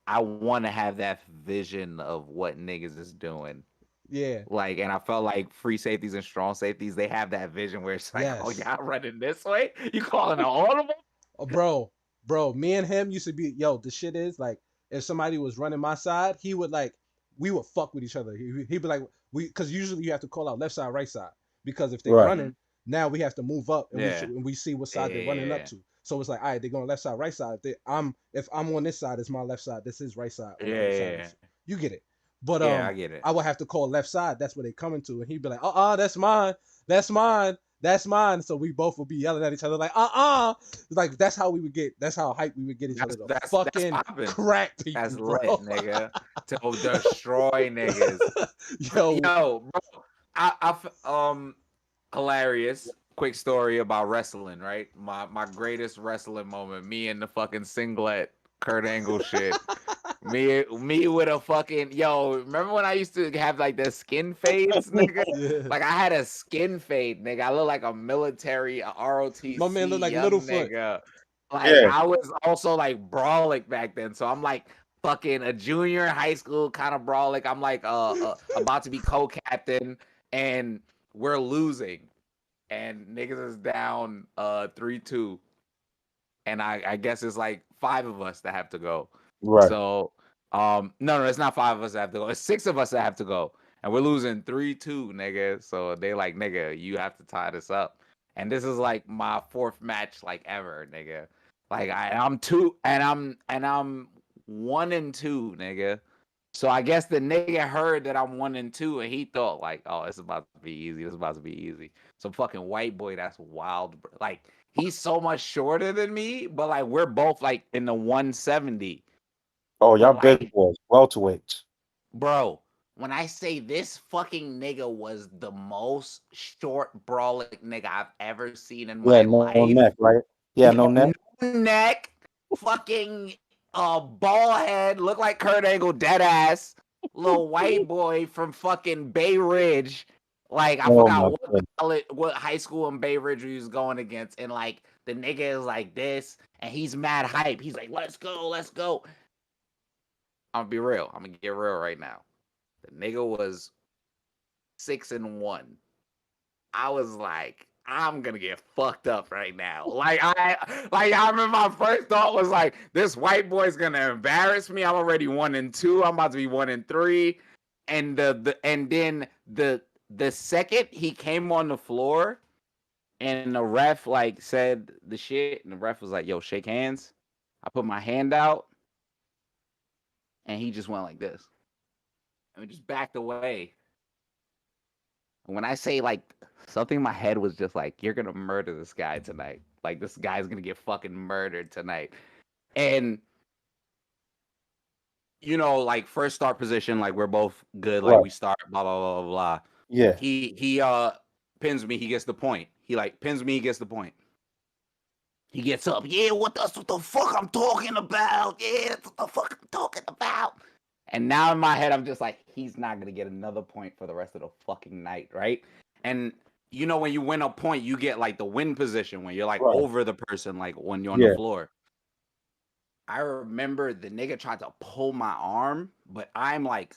I want to have that vision of what niggas is doing. Yeah. Like, and I felt like free safeties and strong safeties, they have that vision where it's like, oh, y'all running this way? You calling an audible? Oh, bro, me and him used to be, the shit is like, if somebody was running my side, he would like, we would fuck with each other. He'd be like, because usually you have to call out left side, right side, because if they're running, now we have to move up and we see what side they're running up to. So it's like, all right, they're going left side, right side. If I'm on this side, it's my left side. This is right side. Side. You get it. But I get it. I would have to call left side. That's where they coming to, and he'd be like, that's mine. That's mine. So we both would be yelling at each other like, like that's how we would get. That's how hype we would get each other. That's fucking crack people. That's lit, nigga. To destroy niggas. Yo, bro. I hilarious. Quick story about wrestling, right? My greatest wrestling moment. Me and the fucking singlet Kurt Angle shit. Me with a fucking remember when I used to have like the skin fades, nigga? Yeah. Like I had a skin fade, nigga. I look like a military ROTC. My man looked like Littlefoot. Nigga. Like I was also like brawling back then. So I'm like fucking a junior in high school kind of brawling. I'm like about to be co-captain and we're losing. And niggas is down 3-2. And I guess it's like 5 of us that have to go. Right. So no, it's not 5 of us that have to go. It's 6 of us that have to go. And we're losing 3-2, nigga. So they like, nigga, you have to tie this up. And this is like my 4th match like ever, nigga. Like I'm 2 and I'm 1-2, nigga. So I guess the nigga heard that I'm 1-2 and he thought like, oh, this is about to be easy. This is about to be easy. Some fucking white boy that's wild. Like he's so much shorter than me, but like we're both like in the 170. Oh, y'all big boys, welterweights. Bro, when I say this fucking nigga was the most short brawling nigga I've ever seen in my life. No neck, right? Yeah, no neck. No neck, fucking ball head, look like Kurt Angle, dead ass, little white boy from fucking Bay Ridge. Like I forgot what high school in Bay Ridge he was going against, and like the nigga is like this, and he's mad hype. He's like, let's go. I'm gonna be real. I'm gonna get real right now. The nigga was 6-1. I was like, I'm gonna get fucked up right now. Like I remember my first thought was like, this white boy's gonna embarrass me. I'm already 1-2. I'm about to be 1-3. And then the second he came on the floor and the ref like said the shit, and the ref was like, yo, shake hands. I put my hand out. And he just went like this. And we just backed away. And when I say like something in my head was just like, you're gonna murder this guy tonight. Like this guy's gonna get fucking murdered tonight. And like first start position, like we're both good, like we start, blah blah blah blah. Yeah. He pins me, he gets the point. He like pins me, he gets the point. He gets up. Yeah, what the fuck I'm talking about? Yeah, that's what the fuck I'm talking about. And now in my head, I'm just like, he's not going to get another point for the rest of the fucking night, right? And, when you win a point, you get, like, the win position when you're, like, over the person, like, when you're on the floor. I remember the nigga tried to pull my arm, but I'm, like,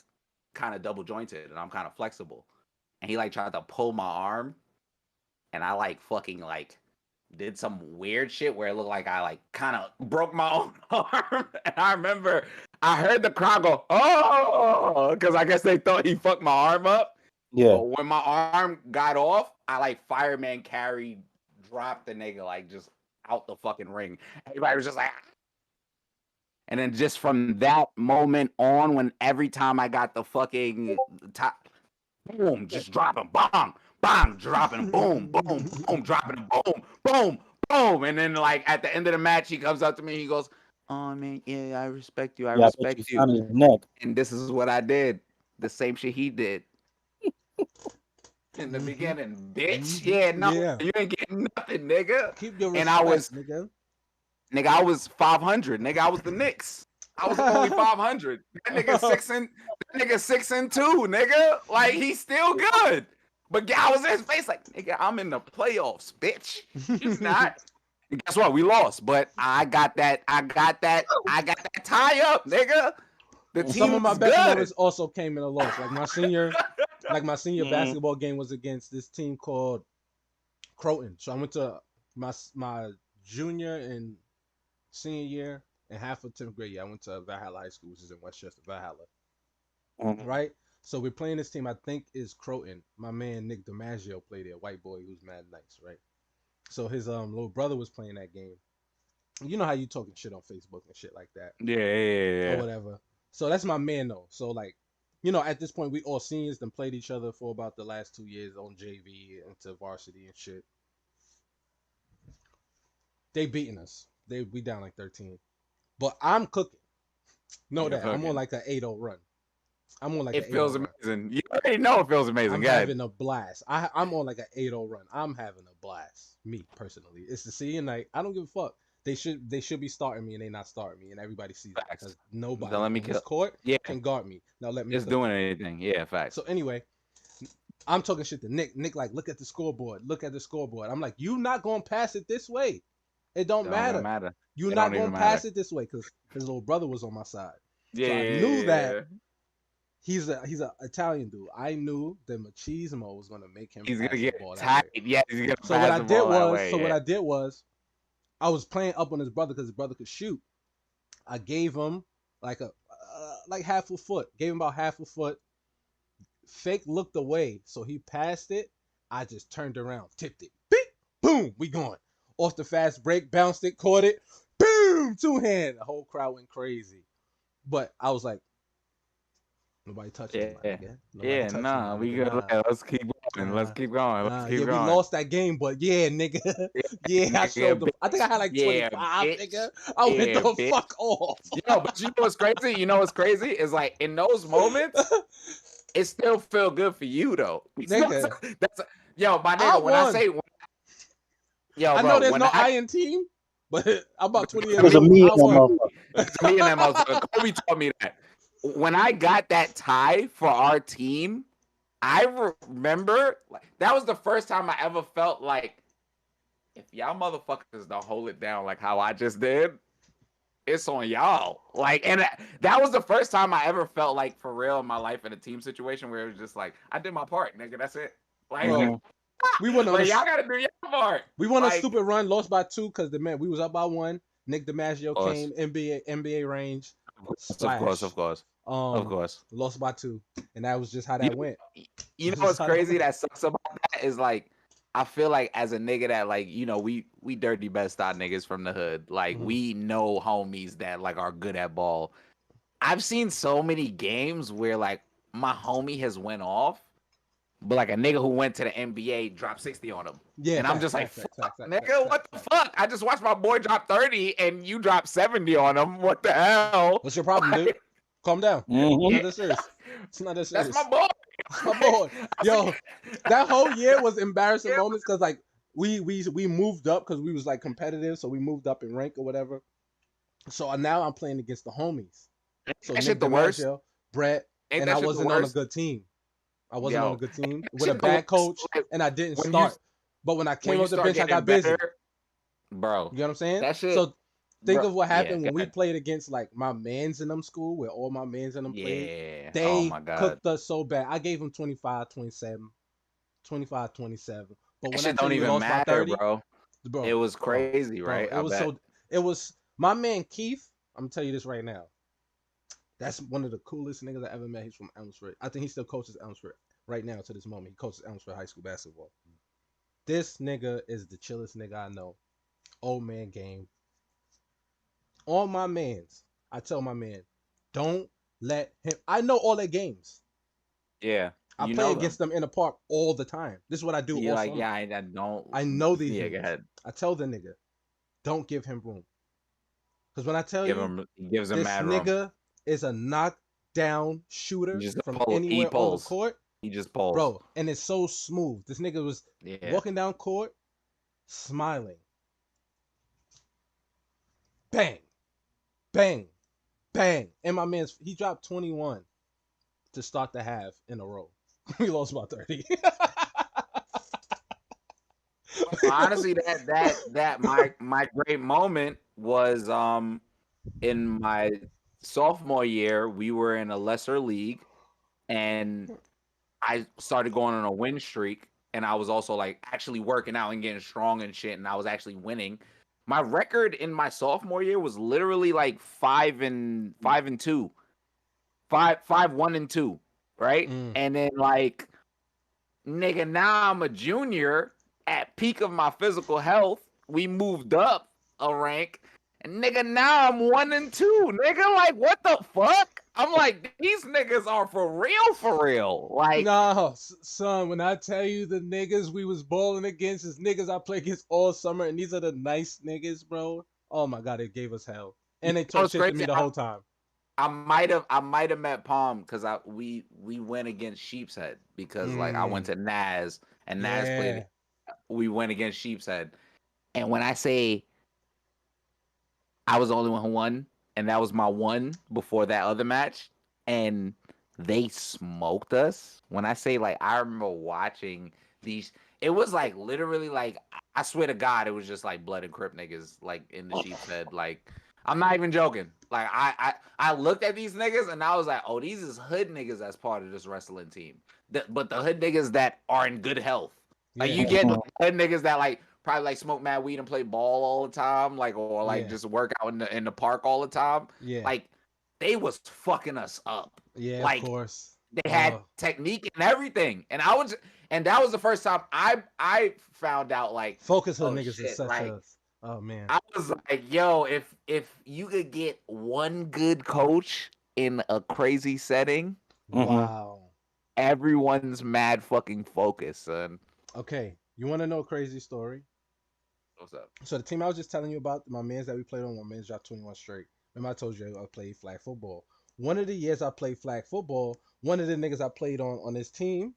kind of double jointed, and I'm kind of flexible. And he, like, tried to pull my arm, and I, like, fucking, like, did some weird shit where it looked like I like kind of broke my own arm. And I remember I heard the crowd go, oh, because I guess they thought he fucked my arm up. Yeah. But when my arm got off, I like fireman carried, dropped the nigga like just out the fucking ring. Everybody was just like, ah. And then just from that moment on, when every time I got the fucking top, boom, just dropping, bang. Bang, dropping, boom, boom, boom, dropping, boom, boom, boom. And then, like, at the end of the match, he comes up to me. He goes, oh, man, yeah, I respect you. I respect you. And this is what I did. The same shit he did. In the beginning, bitch. Yeah, no, you ain't getting nothing, nigga. Keep your respect, and I was, nigga, I was 500. Nigga, I was the Knicks. I was only 500. That nigga 6-2, nigga. Like, he's still good. But I was in his face like, nigga, I'm in the playoffs, bitch. He's not. And guess what? We lost. But I got that tie up, nigga. The team Some of my was best good. moments also came in a loss. Like my senior basketball game was against this team called Croton. So I went to my junior and senior year and half of 10th grade year. I went to Valhalla High School, which is in Westchester, Valhalla. Right? So we're playing this team, I think is Croton. My man Nick DiMaggio played there, white boy who's mad nice, right? So his little brother was playing that game. You know how you talking shit on Facebook and shit like that. Yeah. Or whatever. So that's my man though. So like, you know, at this point we all seniors and played each other for about the last 2 years on JV into varsity and shit. They beating us. We down like 13. But I'm cooking. Know that. I'm on like an 8-0 run. I'm on like it feels amazing. Run. You already know it feels amazing. I'm having a blast. I'm on like an 8-0 run. I'm having a blast. Me personally. It's the city and night. I don't give a fuck. They should be starting me and they not starting me and everybody sees that because nobody on this court can guard me. Now let me just doing anything. Yeah, facts. So anyway, I'm talking shit to Nick. Nick like, look at the scoreboard. Look at the scoreboard. I'm like, you not gonna pass it this way. It don't matter. You're not gonna pass it this way because his little brother was on my side. Yeah. So I knew that he's a Italian dude. I knew that Machismo was gonna make him. He's gonna get tight. Yeah, he's gonna. So what I did was, I was playing up on his brother because his brother could shoot. I gave him like half a foot. Gave him about half a foot. Fake looked away, so he passed it. I just turned around, tipped it. Beep, boom, we going. Off the fast break, bounced it, caught it. Boom, two-hand. The whole crowd went crazy. But I was like, nobody touching him. We good. Let's keep going. Let's keep going. We lost that game, but yeah, nigga. I showed them. I think I had like 25, nigga. I went the fuck off. Yo, but you know what's crazy? Is like in those moments, it still feel good for you though. Nigga. My nigga, I know there's no iron team, but I'm about 20 years old. Me and that motherfucker. Kobe taught me that. When I got that tie for our team, I remember that was the first time I ever felt like if y'all motherfuckers don't hold it down like how I just did, it's on y'all. Like, and that was the first time I ever felt like for real in my life in a team situation where it was just like I did my part, nigga. That's it. Like, we went on y'all gotta do your part. We went on a stupid run, lost by 2 because we was up by 1. Nick DiMaggio came NBA range. Splash. Of course. Lost by 2, and that was just how that went. You know what's crazy that sucks about that is like I feel like as a nigga that like we dirty best out niggas from the hood, like we know homies that like are good at ball. I've seen so many games where like my homie has went off, but like a nigga who went to the NBA dropped 60 on him. Yeah, and I'm just like, nigga, what the fuck? I just watched my boy drop 30 and you dropped 70 on him. What the hell? What's your problem, dude? Calm down. It's not that serious. That's my boy. My boy. Yo, that whole year was embarrassing moments because like we moved up because we was like competitive, so we moved up in rank or whatever. So now I'm playing against the homies. So Nick DiMaggio, Brett, and I wasn't on a good team. I wasn't on a good team with a bad coach, and I didn't start. But when I came off the bench, I got busy. Bro. You know what I'm saying? That shit. So think of what happened when we played against like my mans in them school, where all my mans in them played. They cooked us so bad. I gave them 25-27. But when that shit don't even matter, 30, bro. It was crazy, right? It was my man Keith. I'm gonna tell you this right now. That's one of the coolest niggas I ever met. He's from Elmsford. I think he still coaches Elmsford right now to this moment. He coaches Elmsford High School basketball. This nigga is the chillest nigga I know. Old man game. All my mans, I tell my man, don't let him. I know all their games. Yeah. I play against them in the park all the time. This is what I do. You're like, I don't. I know these. Yeah, go ahead. I tell the nigga, don't give him room. Because when I tell he gives him this mad nigga room. Is a knockdown shooter from anywhere on the court. He just pulls. Bro, and it's so smooth. This nigga was walking down court, smiling. Bang. Bang. Bang. And my man's, he dropped 21 to start the half in a row. We lost by 30. Honestly, that my great moment was in my sophomore year, we were in a lesser league, and I started going on a win streak, and I was also like actually working out and getting strong and shit, and I was actually winning. My record in my sophomore year was literally like 5-2, 1-2, right? And then like, nigga, now I'm a junior at peak of my physical health. We moved up a rank. And nigga, now I'm 1-2. Nigga, like, what the fuck? I'm like, these niggas are for real. Like, no, son, when I tell you the niggas we was balling against is niggas I play against all summer, and these are the nice niggas, bro. Oh my god, it gave us hell. And they talked shit to me the whole time. I might have met Palm because we went against Sheepshead because like I went to Naz and Naz played. We went against Sheepshead. And when I say I was the only one who won, and that was my one before that other match, and they smoked us. When I say, like, I remember watching these, it was like literally like, I swear to God, it was just like Blood and Crip niggas like in the Sheepshead. Like, I'm not even joking. Like, I looked at these niggas and I was like, oh, these is hood niggas as part of this wrestling team. But the hood niggas that are in good health. Like, you get hood niggas that like probably like smoke mad weed and play ball all the time, like, or like just work out in the park all the time. Yeah, like they was fucking us up. Yeah, like, of course. They had technique and everything, and that was the first time I found out like focus on niggas is such a. Oh man, I was like, yo, if you could get one good coach in a crazy setting, wow, everyone's mad fucking focused, son. Okay, you want to know a crazy story? What's up? So the team I was just telling you about, my mans that we played on, my mans dropped 21 straight. Remember I told you I played flag football. One of the years I played flag football, one of the niggas I played on this team,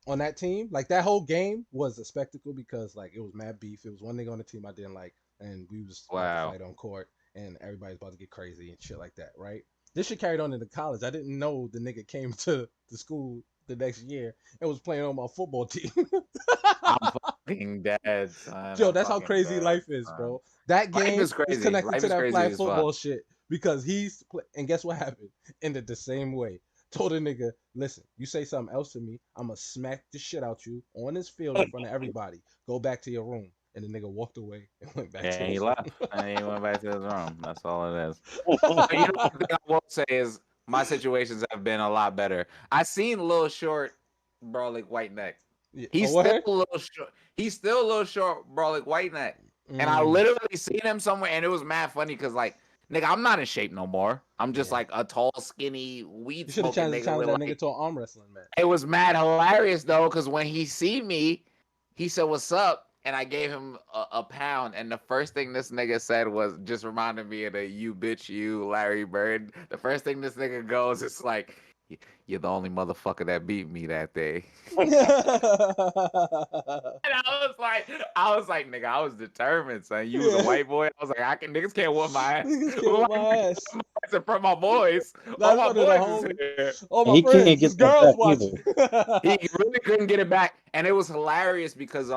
on that team, like that whole game was a spectacle because like it was mad beef. It was one nigga on the team I didn't like, and we was about to fight on court, and everybody's about to get crazy and shit like that, right? This shit carried on into college. I didn't know the nigga came to the school the next year and was playing on my football team. I'm fucking dead, son. Yo, that's how crazy life is, bro. That game is connected to that flag football shit because and guess what happened? Ended the same way. Told a nigga, listen, you say something else to me, I'ma smack the shit out you on this field in front of everybody. Go back to your room. And the nigga walked away and went back to his room. He left. And he went back to his room. That's all it is. You know, the thing I will say is my situations have been a lot better. I seen Lil Short Brawlick White Neck. He's still a little short. He's still a little short, Brawlick White Neck. And I literally seen him somewhere, and it was mad funny because, like, nigga, I'm not in shape no more. I'm just like a tall, skinny, weed smoking nigga. Challenge that nigga to an arm wrestling match. It was mad hilarious though, because when he see me, he said, "What's up?" And I gave him a pound, and the first thing this nigga said was just reminded me of the "you bitch you" Larry Bird. The first thing this nigga goes is like, "You're the only motherfucker that beat me that day." And I was like, nigga, I was determined, son. You was a white boy. I was like, niggas can't whoop my ass. Niggas can't whoop my ass. Except for my boys. All my boys is here. All my friends, can't get girls watching. He really couldn't get it back, and it was hilarious because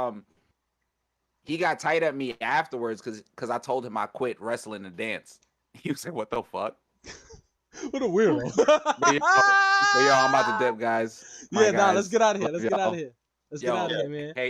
he got tight at me afterwards because I told him I quit wrestling and dance. He said, "What the fuck?" What a weirdo. But yo, I'm about to dip, guys. Let's get out of here. Let's get out of here, man. Hey,